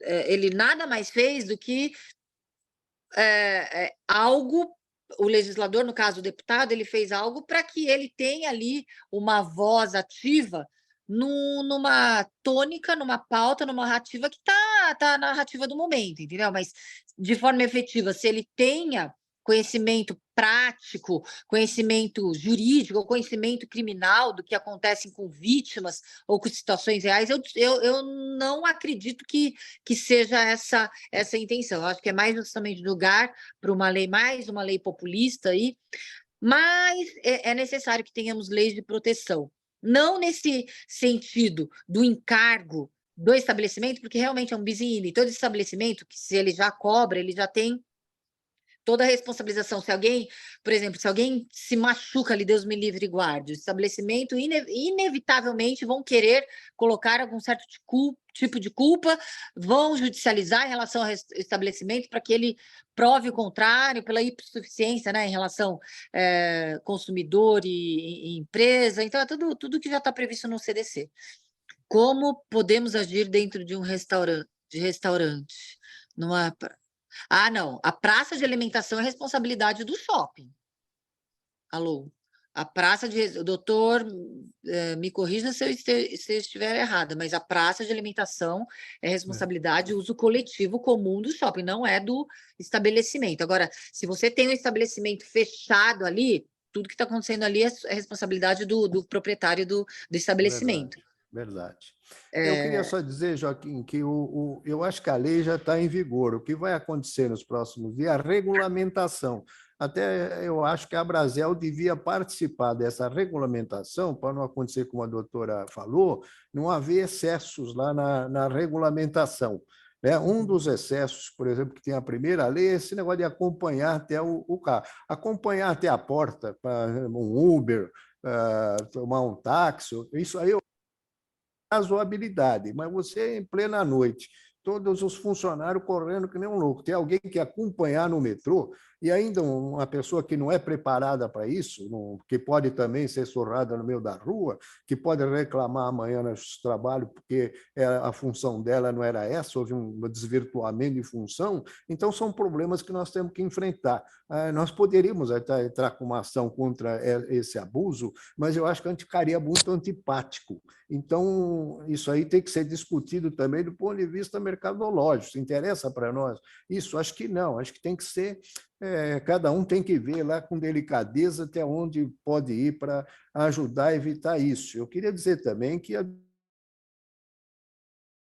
ele nada mais fez do que algo. O legislador, no caso o deputado, ele fez algo para que ele tenha ali uma voz ativa numa tônica, numa pauta, numa narrativa que tá a narrativa do momento, entendeu? Mas, de forma efetiva, se ele tenha conhecimento prático, conhecimento jurídico, conhecimento criminal do que acontece com vítimas ou com situações reais, eu não acredito que seja essa a intenção. Eu acho que é mais justamente lugar para uma lei populista aí, mas é necessário que tenhamos leis de proteção. Não nesse sentido do encargo do estabelecimento, porque realmente é um bis in idem. Todo estabelecimento, que se ele já cobra, ele já tem toda a responsabilização. Se alguém, por exemplo, se alguém se machuca ali, Deus me livre e guarde, o estabelecimento inevitavelmente vão querer colocar algum certo tipo de culpa, vão judicializar em relação ao estabelecimento para que ele prove o contrário, pela hipossuficiência, né, em relação consumidor e empresa. Então, é tudo que já está previsto no CDC. Como podemos agir dentro de um restaurante? Não. A praça de alimentação é responsabilidade do shopping. Alô? A praça de... O doutor me corrija se eu estiver errada, mas a praça de alimentação é responsabilidade, uso coletivo comum do shopping, não é do estabelecimento. Agora, se você tem um estabelecimento fechado ali, tudo que está acontecendo ali é responsabilidade do proprietário do estabelecimento. Verdade. Eu queria só dizer, Joaquim, que eu acho que a lei já está em vigor. O que vai acontecer nos próximos dias é a regulamentação. Até eu acho que a Brasel devia participar dessa regulamentação, para não acontecer como a doutora falou, não haver excessos lá na regulamentação. Né? Um dos excessos, por exemplo, que tem a primeira lei, é esse negócio de acompanhar até o carro. Acompanhar até a porta, para um Uber, tomar um táxi, isso aí é razoabilidade, mas você em plena noite, todos os funcionários correndo que nem um louco. Tem alguém que acompanhar no metrô, e ainda uma pessoa que não é preparada para isso, que pode também ser surrada no meio da rua, que pode reclamar amanhã no trabalho porque a função dela não era essa, houve um desvirtuamento de função. Então, são problemas que nós temos que enfrentar. Nós poderíamos até entrar com uma ação contra esse abuso, mas eu acho que a gente ficaria muito antipático. Então, isso aí tem que ser discutido também do ponto de vista mercadológico. Se interessa para nós isso? Acho que não. Acho que tem que ser... cada um tem que ver lá com delicadeza até onde pode ir para ajudar a evitar isso. Eu queria dizer também que a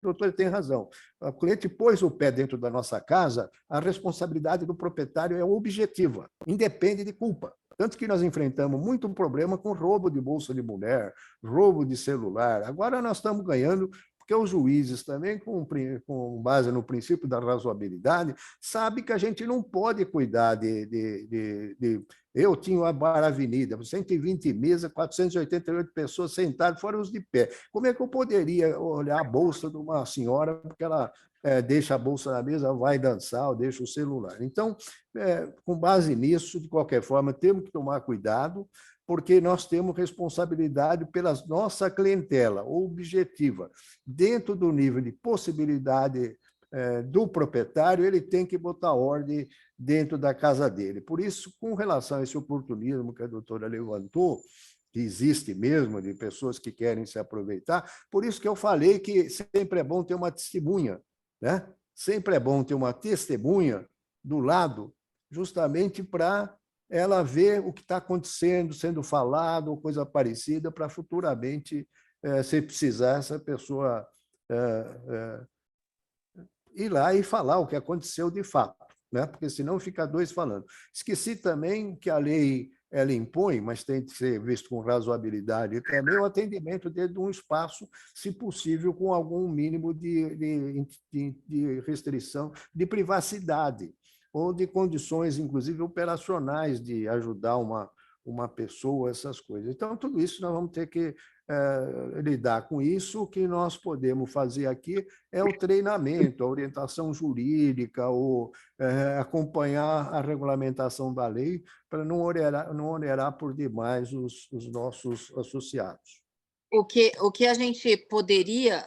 doutora tem razão. O cliente pôs o pé dentro da nossa casa, a responsabilidade do proprietário é objetiva, independe de culpa. Tanto que nós enfrentamos muito problema com roubo de bolsa de mulher, roubo de celular. Agora nós estamos ganhando, porque os juízes também, com base no princípio da razoabilidade, sabem que a gente não pode cuidar de... Eu tinha a Bar Avenida, 120 mesas, 488 pessoas sentadas, fora os de pé. Como é que eu poderia olhar a bolsa de uma senhora, porque ela deixa a bolsa na mesa, vai dançar, ou deixa o celular? Então, com base nisso, de qualquer forma, temos que tomar cuidado, porque nós temos responsabilidade pela nossa clientela objetiva. Dentro do nível de possibilidade do proprietário, ele tem que botar ordem dentro da casa dele. Por isso, com relação a esse oportunismo que a doutora levantou, que existe mesmo, de pessoas que querem se aproveitar, por isso que eu falei que sempre é bom ter uma testemunha, né? Sempre é bom ter uma testemunha do lado, justamente para ela ver o que está acontecendo, sendo falado, ou coisa parecida, para futuramente, se precisar, essa pessoa ir lá e falar o que aconteceu de fato, né? Porque senão fica dois falando. Esqueci também que a lei ela impõe, mas tem que ser visto com razoabilidade, também o atendimento dentro de um espaço, se possível, com algum mínimo de restrição de privacidade, ou de condições, inclusive, operacionais de ajudar uma pessoa, essas coisas. Então, tudo isso nós vamos ter que lidar com isso. O que nós podemos fazer aqui é o treinamento, a orientação jurídica, ou acompanhar a regulamentação da lei para não onerar por demais os nossos associados. O que a gente poderia...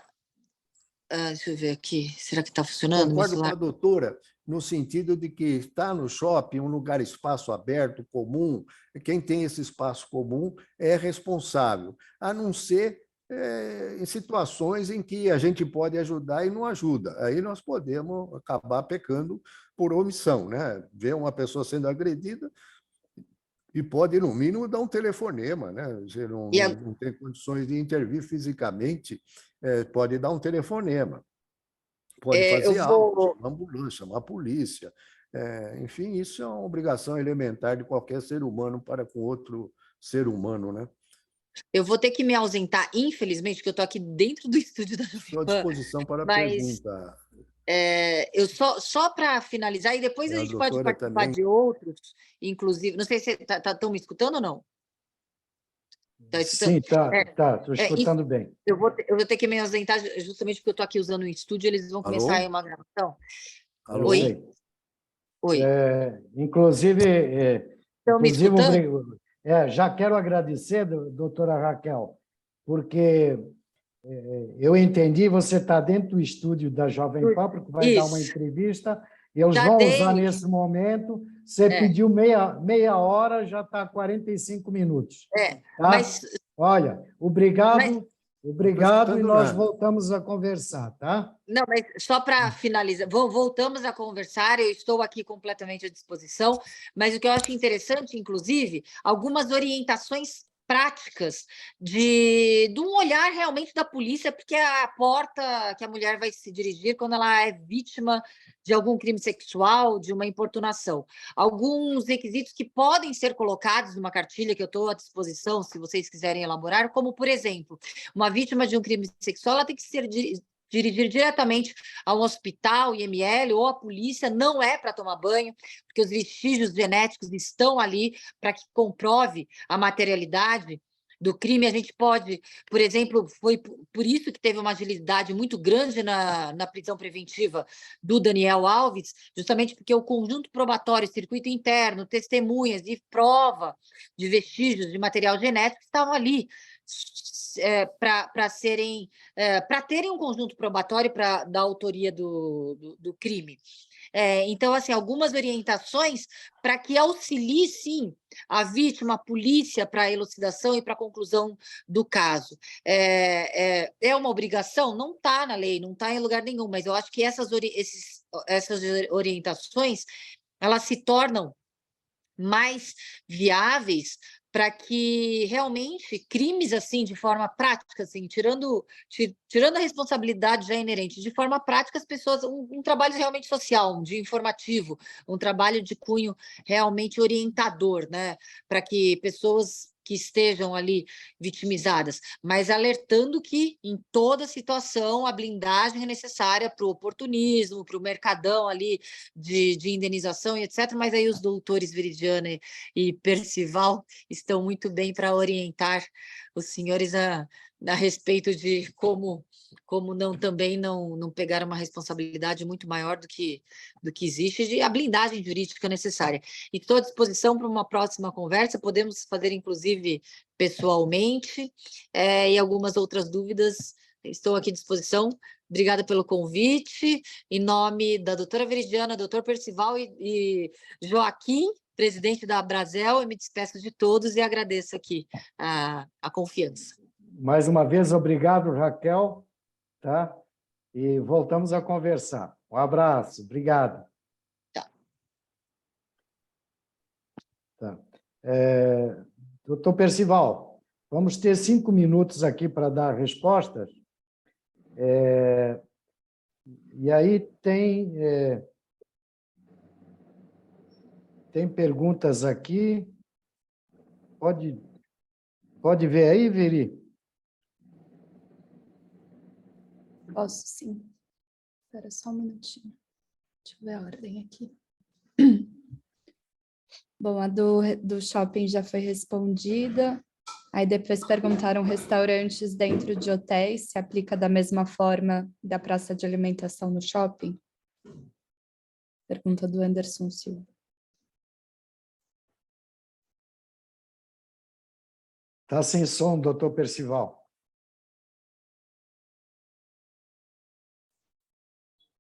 deixa eu ver aqui, será que está funcionando? Concordo com a doutora, no sentido de que estar no shopping, um lugar, espaço aberto, comum, quem tem esse espaço comum é responsável, a não ser em situações em que a gente pode ajudar e não ajuda. Aí nós podemos acabar pecando por omissão, né? Ver uma pessoa sendo agredida e pode, no mínimo, dar um telefonema, né? Se não tem condições de intervir fisicamente, pode dar um telefonema. Pode fazer algo, chamar a ambulância, chamar a polícia. Enfim, isso é uma obrigação elementar de qualquer ser humano para com outro ser humano, né? Eu vou ter que me ausentar, infelizmente, porque eu estou aqui dentro do estúdio da Jovem Pan. Estou à disposição para a pergunta. Eu só para finalizar, e depois a gente pode participar também de outros, inclusive. Não sei se estão me escutando ou não? Sim, estou escutando bem. Eu vou ter que me ausentar justamente porque eu estou aqui usando o estúdio, eles vão começar aí uma gravação. Alô? Oi. Inclusive, Estão me escutando? Já quero agradecer, doutora Raquel, porque eu entendi, você está dentro do estúdio da Jovem Pan, porque vai dar uma entrevista, eles vão usar nesse momento. Você pediu meia hora, já está 45 minutos. Tá? Mas... Olha, obrigado, e nós voltamos a conversar, tá? Não, mas só para finalizar, voltamos a conversar, eu estou aqui completamente à disposição, mas o que eu acho interessante, inclusive, algumas orientações práticas de um olhar realmente da polícia, porque é a porta que a mulher vai se dirigir quando ela é vítima de algum crime sexual, de uma importunação. Alguns requisitos que podem ser colocados numa cartilha que eu estou à disposição, se vocês quiserem elaborar, como, por exemplo, uma vítima de um crime sexual, ela tem que ser dirigir diretamente a um hospital, IML, ou a polícia, não é para tomar banho, porque os vestígios genéticos estão ali para que comprove a materialidade do crime. A gente pode, por exemplo, foi por isso que teve uma agilidade muito grande na prisão preventiva do Daniel Alves, justamente porque o conjunto probatório, circuito interno, testemunhas e prova de vestígios de material genético estavam ali para terem um conjunto probatório da autoria do crime. Então, assim, algumas orientações para que auxilie, sim, a vítima, a polícia, para a elucidação e para a conclusão do caso. É uma obrigação? Não está na lei, não está em lugar nenhum, mas eu acho que essas orientações elas se tornam mais viáveis para que realmente crimes assim de forma prática, assim, tirando a responsabilidade já inerente, de forma prática as pessoas um trabalho realmente social, de informativo, um trabalho de cunho realmente orientador, né, para que pessoas que estejam ali vitimizadas, mas alertando que em toda situação a blindagem é necessária para o oportunismo, para o mercadão ali de indenização e etc. Mas aí os doutores Veridiana e Percival estão muito bem para orientar os senhores a respeito de como também não pegar uma responsabilidade muito maior do que existe, de a blindagem jurídica necessária. E estou à disposição para uma próxima conversa, podemos fazer, inclusive, pessoalmente, e algumas outras dúvidas, estou aqui à disposição. Obrigada pelo convite, em nome da doutora Veridiana, doutor Percival e Joaquim, presidente da Abrazel, eu me despeço de todos e agradeço aqui a confiança. Mais uma vez, obrigado, Raquel, tá? E voltamos a conversar. Um abraço, obrigado. Tá. Doutor Percival, vamos ter 5 minutos aqui para dar respostas. E aí tem perguntas aqui. Pode ver aí, Veri? Posso, sim. Espera só um minutinho. Deixa eu ver a ordem aqui. Bom, a do shopping já foi respondida. Aí depois perguntaram restaurantes dentro de hotéis, se aplica da mesma forma da praça de alimentação no shopping? Pergunta do Anderson Silva. Está sem som, doutor Percival.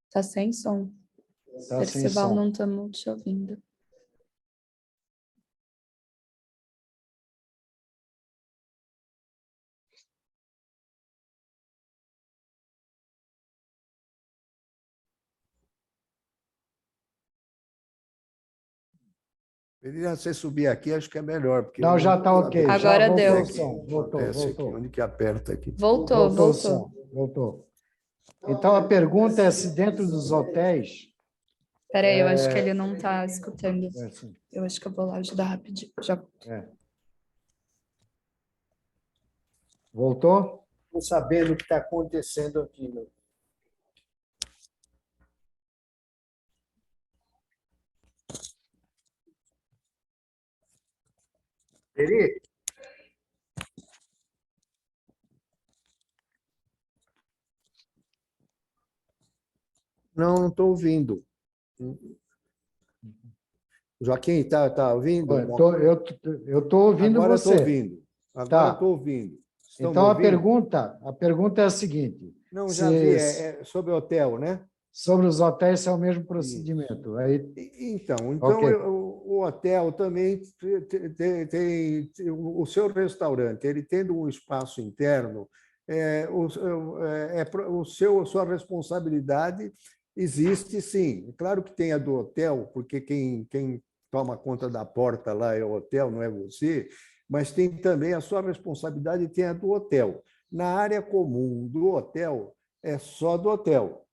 Está sem som. Tá sem Percival, som. não estamos te ouvindo. Veridiana, você subir aqui, acho que é melhor. Porque Não, já está ok. Agora já voltou deu. o som. Voltou. Onde que aperta aqui? Voltou. O som. Voltou. Então, a pergunta é se dentro dos hotéis... Espera aí, eu acho que ele não está escutando. Sim. Eu acho que eu vou lá ajudar rapidinho. Já. Voltou? Estou sabendo o que está acontecendo aqui. Meu. Veri? Não estou ouvindo. Joaquim, está ouvindo? Eu estou ouvindo Agora você. Estou ouvindo. Agora estou ouvindo. Estão Então, me ouvindo? a pergunta é a seguinte. Não, já vi, é sobre hotel, né? Sobre os hotéis é o mesmo procedimento. Aí, Então ok. o hotel também tem o seu restaurante, ele tendo um espaço interno, sua responsabilidade existe, sim. Claro que tem a do hotel, porque quem toma conta da porta lá é o hotel, não é você, mas tem também a sua responsabilidade e tem a do hotel. Na área comum do hotel, é só do hotel.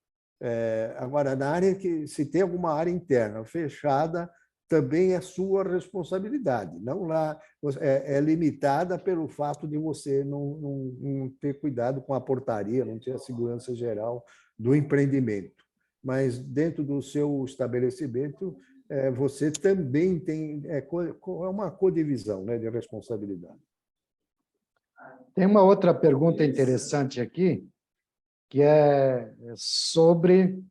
Agora, na área que se tem alguma área interna fechada, também é sua responsabilidade. Não lá é limitada pelo fato de você não ter cuidado com a portaria, não ter a segurança geral do empreendimento. Mas dentro do seu estabelecimento, você também tem uma codivisão, né, de responsabilidade. Tem uma outra pergunta interessante aqui, que é sobre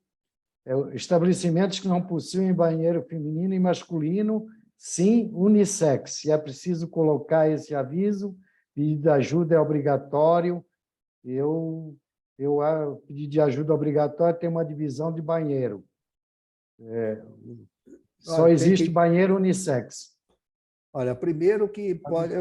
estabelecimentos que não possuem banheiro feminino e masculino, sim, unissex. Se é preciso colocar esse aviso, pedido de ajuda é obrigatório. Pedido de ajuda obrigatório tem uma divisão de banheiro. Só existe banheiro unissex. Olha, primeiro que pode,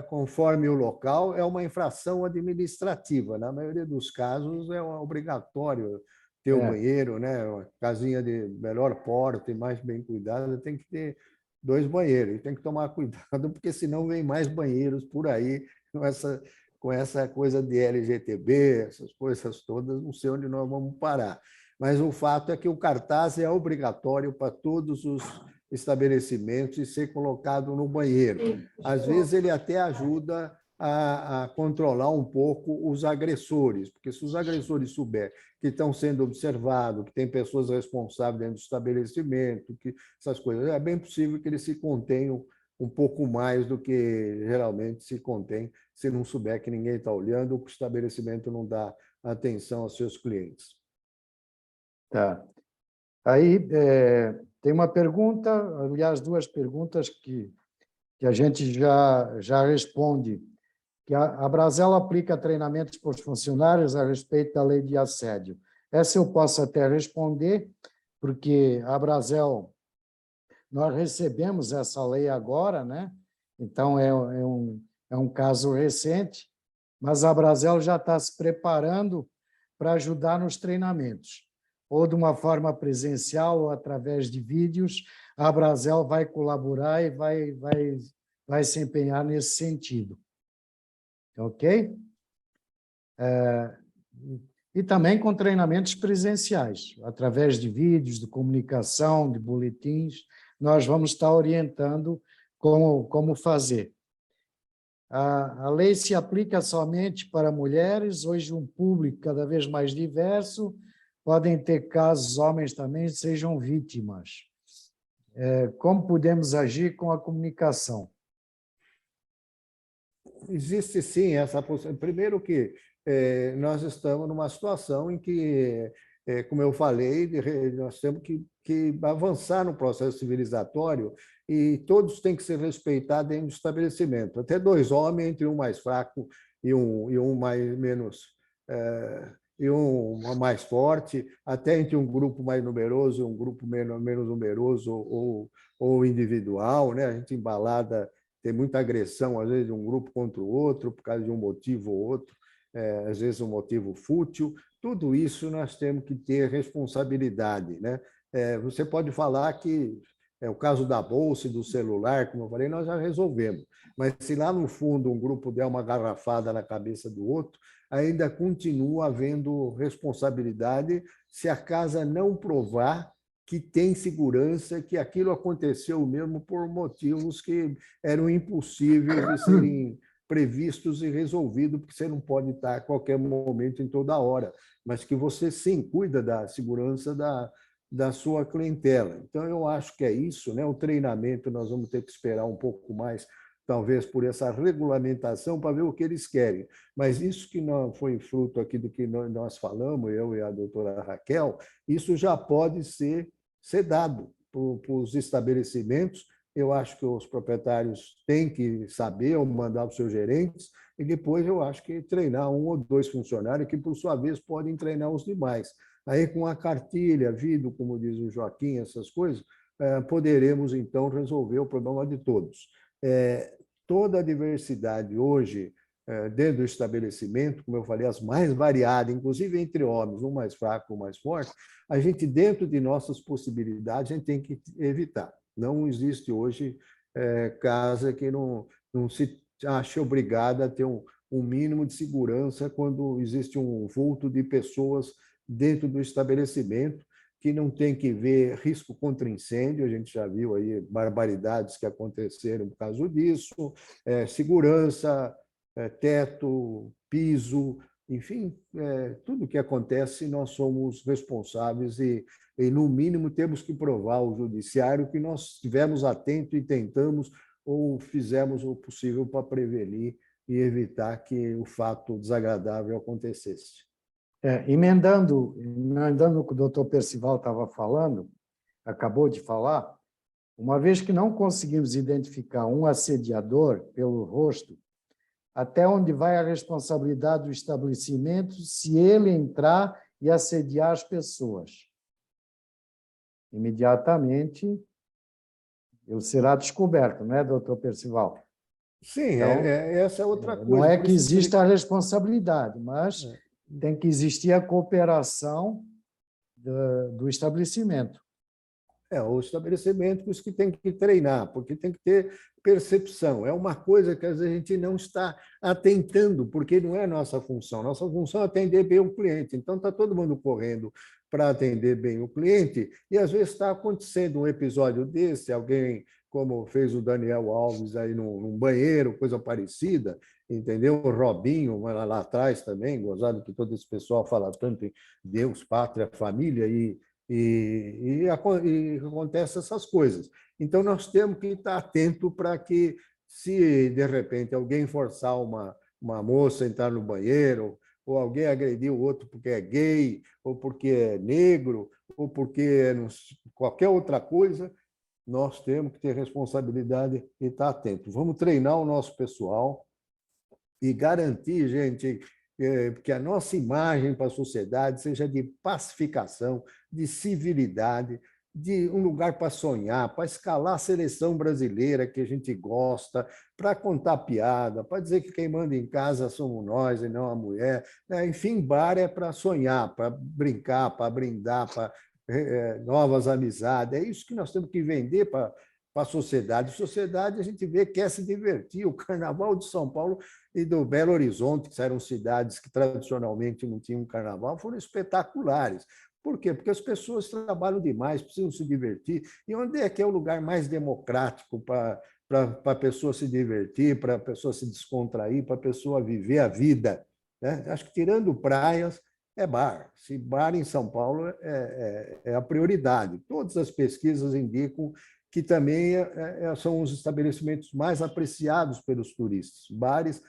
conforme o local, é uma infração administrativa. Na maioria dos casos, é obrigatório ter o banheiro, né? Uma casinha de melhor porte, mais bem cuidada, tem que ter 2 banheiros. E tem que tomar cuidado, porque senão vem mais banheiros por aí com essa coisa de LGTB, essas coisas todas, não sei onde nós vamos parar. Mas o fato é que o cartaz é obrigatório para todos os estabelecimentos e ser colocado no banheiro. Às vezes, ele até ajuda a controlar um pouco os agressores, porque se os agressores souberem que estão sendo observados, que tem pessoas responsáveis dentro do estabelecimento, que essas coisas, é bem possível que eles se contenham um pouco mais do que geralmente se contém se não souber que ninguém está olhando ou que o estabelecimento não dá atenção aos seus clientes. Tá. Aí tem uma pergunta, aliás, 2 perguntas que a gente já responde, que a Brasel aplica treinamentos para os funcionários a respeito da lei de assédio. Essa eu posso até responder, porque a Brasel, nós recebemos essa lei agora, né? Então, é um caso recente, mas a Brasel já está se preparando para ajudar nos treinamentos, ou de uma forma presencial, ou através de vídeos. A Brasel vai colaborar e vai se empenhar nesse sentido. Ok? E também com treinamentos presenciais, através de vídeos, de comunicação, de boletins, nós vamos estar orientando como fazer. A lei se aplica somente para mulheres, hoje um público cada vez mais diverso, podem ter casos, homens também sejam vítimas. Como podemos agir com a comunicação? Existe sim essa possibilidade. Primeiro que nós estamos numa situação em que, como eu falei, nós temos que avançar no processo civilizatório e todos têm que ser respeitados dentro do estabelecimento. Até 2 homens, entre um mais fraco e um mais forte, até entre um grupo mais numeroso e um grupo menos numeroso ou individual, né? A gente embalada tem muita agressão, às vezes, de um grupo contra o outro, por causa de um motivo ou outro, às vezes um motivo fútil. Tudo isso nós temos que ter responsabilidade, né? Você pode falar que o caso da bolsa e do celular, como eu falei, nós já resolvemos. Mas se lá no fundo um grupo der uma garrafada na cabeça do outro, ainda continua havendo responsabilidade se a casa não provar que tem segurança, que aquilo aconteceu mesmo por motivos que eram impossíveis de serem previstos e resolvidos, porque você não pode estar a qualquer momento, em toda hora, mas que você, sim, cuida da segurança da sua clientela. Então, eu acho que é isso, né? O treinamento nós vamos ter que esperar um pouco mais, talvez por essa regulamentação, para ver o que eles querem. Mas isso que não foi fruto aqui do que nós falamos, eu e a doutora Raquel, isso já pode ser dado para os estabelecimentos. Eu acho que os proprietários têm que saber ou mandar para os seus gerentes, e depois eu acho que treinar 1 ou 2 funcionários, que, por sua vez, podem treinar os demais. Aí, com a cartilha, vídeo, como diz o Joaquim, essas coisas, poderemos, então, resolver o problema de todos. Toda a diversidade hoje, dentro do estabelecimento, como eu falei, as mais variadas, inclusive entre homens, um mais fraco, um mais forte, a gente, dentro de nossas possibilidades, a gente tem que evitar. Não existe hoje casa que não se ache obrigada a ter um mínimo de segurança quando existe um vulto de pessoas dentro do estabelecimento, que não tem que ver risco contra incêndio, a gente já viu aí barbaridades que aconteceram por causa disso, segurança, teto, piso, enfim, tudo que acontece, nós somos responsáveis e, no mínimo, temos que provar ao judiciário que nós estivemos atentos e tentamos ou fizemos o possível para prevenir e evitar que o fato desagradável acontecesse. Emendando o que o doutor Percival estava falando, acabou de falar, uma vez que não conseguimos identificar um assediador pelo rosto, até onde vai a responsabilidade do estabelecimento se ele entrar e assediar as pessoas? Imediatamente, ele será descoberto, não é, doutor Percival? Sim, Então, essa é outra coisa. não é que exista a responsabilidade, mas tem que existir a cooperação do estabelecimento. O estabelecimento, por isso que tem que treinar, porque tem que ter percepção. É uma coisa que às vezes a gente não está atentando, porque não é nossa função. Nossa função é atender bem o cliente. Então, está todo mundo correndo para atender bem o cliente, e às vezes está acontecendo um episódio desse, alguém, como fez o Daniel Alves aí num banheiro, coisa parecida, entendeu? O Robinho, lá atrás também, gozado que todo esse pessoal fala tanto em Deus, pátria, família, e acontecem essas coisas. Então, nós temos que estar atento para que, se de repente alguém forçar uma moça a entrar no banheiro, ou alguém agredir o outro porque é gay, ou porque é negro, ou porque é qualquer outra coisa, nós temos que ter responsabilidade e estar atento. Vamos treinar o nosso pessoal e garantir, gente, que a nossa imagem para a sociedade seja de pacificação, de civilidade, de um lugar para sonhar, para escalar a seleção brasileira que a gente gosta, para contar piada, para dizer que quem manda em casa somos nós e não a mulher. Enfim, bar é para sonhar, para brincar, para brindar, para novas amizades. É isso que nós temos que vender para a sociedade. A sociedade, a gente vê, quer se divertir. O Carnaval de São Paulo e do Belo Horizonte, que eram cidades que tradicionalmente não tinham carnaval, foram espetaculares. Por quê? Porque as pessoas trabalham demais, precisam se divertir. E onde é que é o lugar mais democrático para a pessoa se divertir, para a pessoa se descontrair, para a pessoa viver a vida? Né? Acho que, tirando praias, é bar. Se bar em São Paulo é a prioridade. Todas as pesquisas indicam que também são os estabelecimentos mais apreciados pelos turistas. Bares,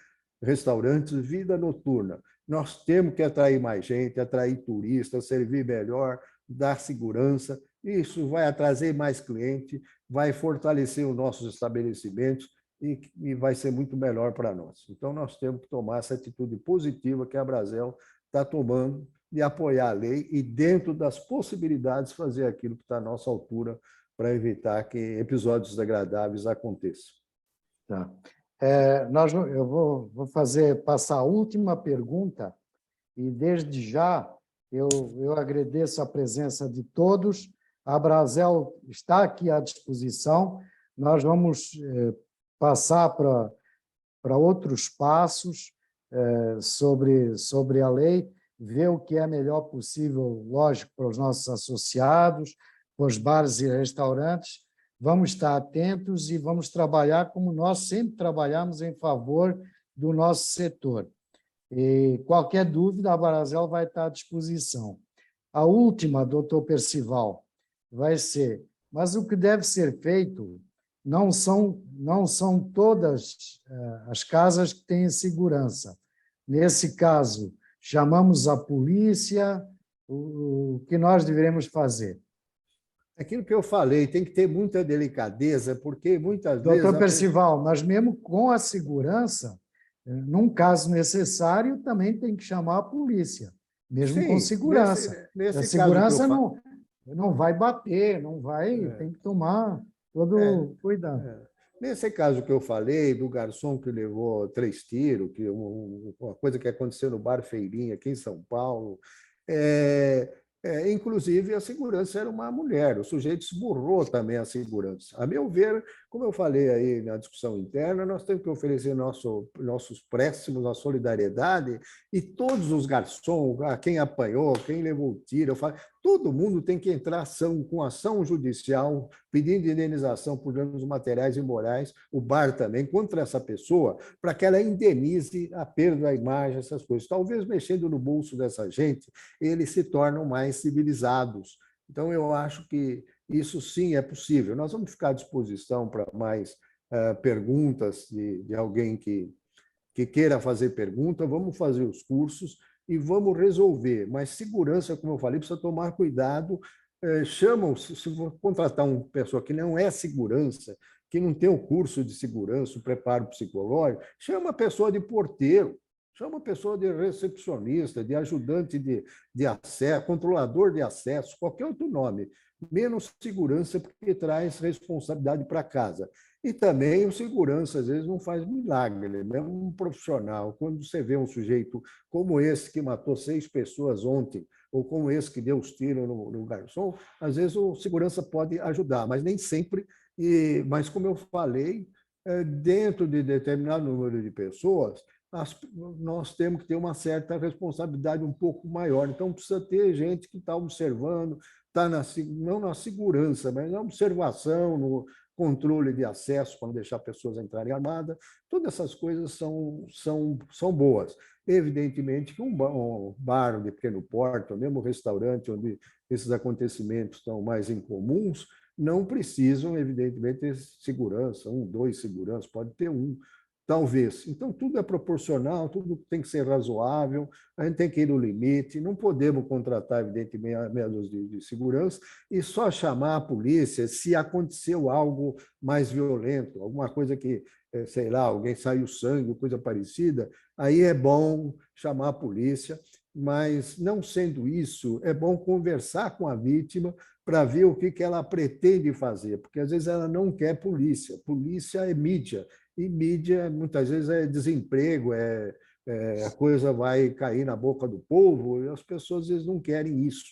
restaurantes, vida noturna. Nós temos que atrair mais gente, atrair turistas, servir melhor, dar segurança. Isso vai trazer mais cliente, vai fortalecer os nossos estabelecimentos e vai ser muito melhor para nós. Então, nós temos que tomar essa atitude positiva que a Brasel está tomando de apoiar a lei e, dentro das possibilidades, fazer aquilo que está à nossa altura para evitar que episódios desagradáveis aconteçam. Tá. Eu vou passar a última pergunta, e desde já eu agradeço a presença de todos. A Brasel está aqui à disposição. Nós vamos passar para outros passos sobre a lei, ver o que é melhor possível, lógico, para os nossos associados, para os bares e restaurantes. Vamos estar atentos e vamos trabalhar como nós sempre trabalhamos em favor do nosso setor. E qualquer dúvida, a Brasel vai estar à disposição. A última, doutor Percival, vai ser, mas o que deve ser feito não são todas as casas que têm segurança. Nesse caso, chamamos a polícia, o que nós devemos fazer? Aquilo que eu falei, tem que ter muita delicadeza, porque muitas vezes... Doutor Percival, mas mesmo com a segurança, num caso necessário, também tem que chamar a polícia, mesmo com segurança. A segurança não vai bater, não vai, tem que tomar todo cuidado. Nesse caso que eu falei, do garçom que levou 3 tiros, que uma coisa que aconteceu no Bar Feirinha, aqui em São Paulo, inclusive, a segurança era uma mulher, o sujeito esburrou também a segurança. A meu ver, Como eu falei aí na discussão interna, nós temos que oferecer nossos préstimos, a solidariedade, e todos os garçons, quem apanhou, quem levou o tiro, todo mundo tem que entrar com ação judicial, pedindo indenização por danos materiais e morais, o bar também, contra essa pessoa, para que ela indenize a perda da imagem, essas coisas. Talvez mexendo no bolso dessa gente, eles se tornam mais civilizados. Então, eu acho que isso sim é possível. Nós vamos ficar à disposição para mais perguntas de alguém que queira fazer pergunta, vamos fazer os cursos e vamos resolver. Mas segurança, como eu falei, precisa tomar cuidado. Se for contratar uma pessoa que não é segurança, que não tem o curso de segurança, o preparo psicológico, chama a pessoa de porteiro, chama a pessoa de recepcionista, de ajudante de acesso, controlador de acesso, qualquer outro nome. Menos segurança, porque traz responsabilidade para casa. E também o segurança, às vezes, não faz milagre, mesmo um profissional. Quando você vê um sujeito como esse, que matou 6 pessoas ontem, ou como esse que deu os tiros no garçom, às vezes o segurança pode ajudar, mas nem sempre. Mas, como eu falei, dentro de determinado número de pessoas, nós temos que ter uma certa responsabilidade um pouco maior. Então, precisa ter gente que está observando, está não na segurança, mas na observação, no controle de acesso, para não deixar pessoas entrarem armadas. Todas essas coisas são boas. Evidentemente que um bar de pequeno porte, ou mesmo um restaurante onde esses acontecimentos estão mais incomuns, não precisam, evidentemente, ter segurança, 1, 2 seguranças, pode ter 1. Talvez. Então, tudo é proporcional, tudo tem que ser razoável, a gente tem que ir no limite, não podemos contratar, evidentemente, métodos de segurança e só chamar a polícia se aconteceu algo mais violento, alguma coisa que, sei lá, alguém saiu sangue, coisa parecida, aí é bom chamar a polícia, mas, não sendo isso, é bom conversar com a vítima para ver o que ela pretende fazer, porque, às vezes, ela não quer polícia. Polícia é mídia, e mídia, muitas vezes, é desemprego, a coisa vai cair na boca do povo, e as pessoas, às vezes, não querem isso.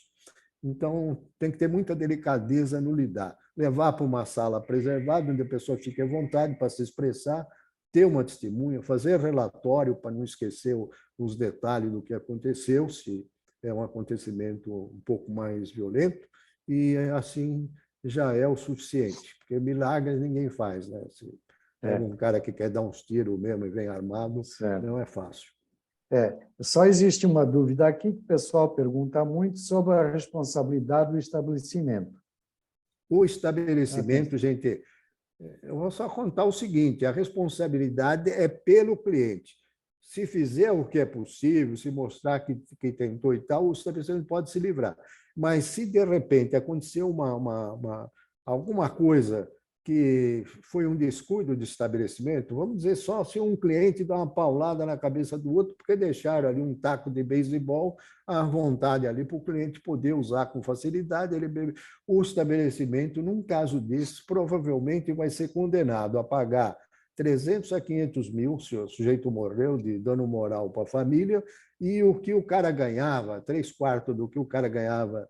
Então, tem que ter muita delicadeza no lidar. Levar para uma sala preservada, onde a pessoa fique à vontade para se expressar, ter uma testemunha, fazer relatório para não esquecer os detalhes do que aconteceu, se é um acontecimento um pouco mais violento, e assim já é o suficiente, porque milagres ninguém faz, né? Pega um cara que quer dar uns tiros mesmo e vem armado, certo. Não é fácil. Só existe uma dúvida aqui, que o pessoal pergunta muito sobre a responsabilidade do estabelecimento. O estabelecimento, gente, eu vou só contar o seguinte, a responsabilidade é pelo cliente. Se fizer o que é possível, se mostrar que tentou e tal, o estabelecimento pode se livrar. Mas se, de repente, aconteceu alguma coisa que foi um descuido do estabelecimento, vamos dizer só se um cliente dá uma paulada na cabeça do outro porque deixaram ali um taco de beisebol à vontade ali para o cliente poder usar com facilidade, o estabelecimento, num caso desse, provavelmente vai ser condenado a pagar 300 a 500 mil, se o sujeito morreu, de dano moral para a família, e o que o cara ganhava, 3/4 do que o cara ganhava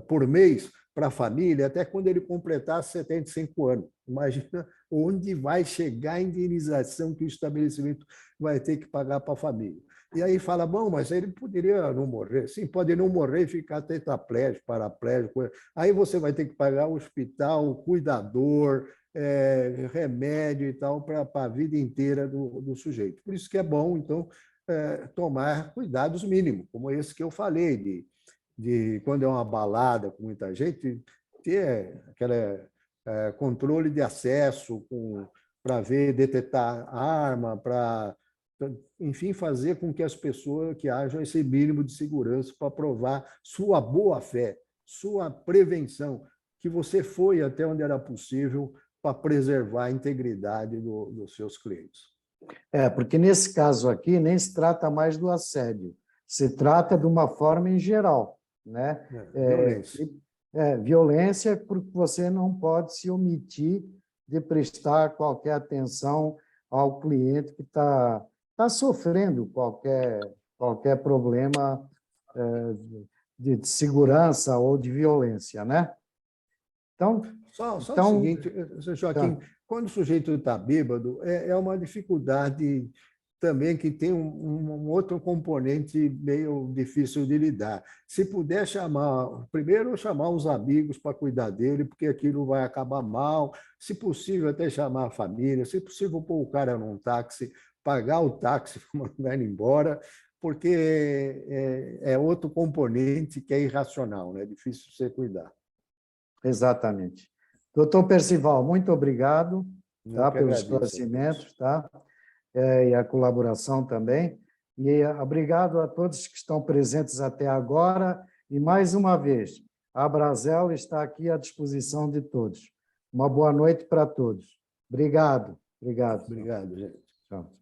por mês, para a família, até quando ele completar 75 anos. Imagina onde vai chegar a indenização que o estabelecimento vai ter que pagar para a família. E aí fala, bom, mas ele poderia não morrer. Sim, pode não morrer e ficar tetraplégico, paraplégico. Aí você vai ter que pagar o hospital, o cuidador, remédio e tal, para a vida inteira do sujeito. Por isso que é bom, então, tomar cuidados mínimos, como esse que eu falei, de quando é uma balada com muita gente, ter aquele controle de acesso para ver, detectar arma, para, enfim, fazer com que as pessoas que haja esse mínimo de segurança para provar sua boa-fé, sua prevenção, que você foi até onde era possível para preservar a integridade dos seus clientes. Porque nesse caso aqui nem se trata mais do assédio, se trata de uma forma em geral, né? Violência. Violência, porque você não pode se omitir de prestar qualquer atenção ao cliente que está sofrendo qualquer problema de segurança ou de violência, né? Então, Só o seguinte, Joaquim, quando o sujeito está bêbado, é uma dificuldade também que tem um outro componente meio difícil de lidar. Se puder primeiro chamar os amigos para cuidar dele, porque aquilo vai acabar mal, se possível até chamar a família, se possível pôr o cara num táxi, pagar o táxi para mandar ele embora, porque é outro componente que é irracional, né? É difícil você cuidar. Exatamente. Doutor Percival, muito obrigado, tá, que pelos agradeço. esclarecimentos, tá? E a colaboração também. E obrigado a todos que estão presentes até agora. E, mais uma vez, a Brasel está aqui à disposição de todos. Uma boa noite para todos. Obrigado. Obrigado. Obrigado, gente. Tchau.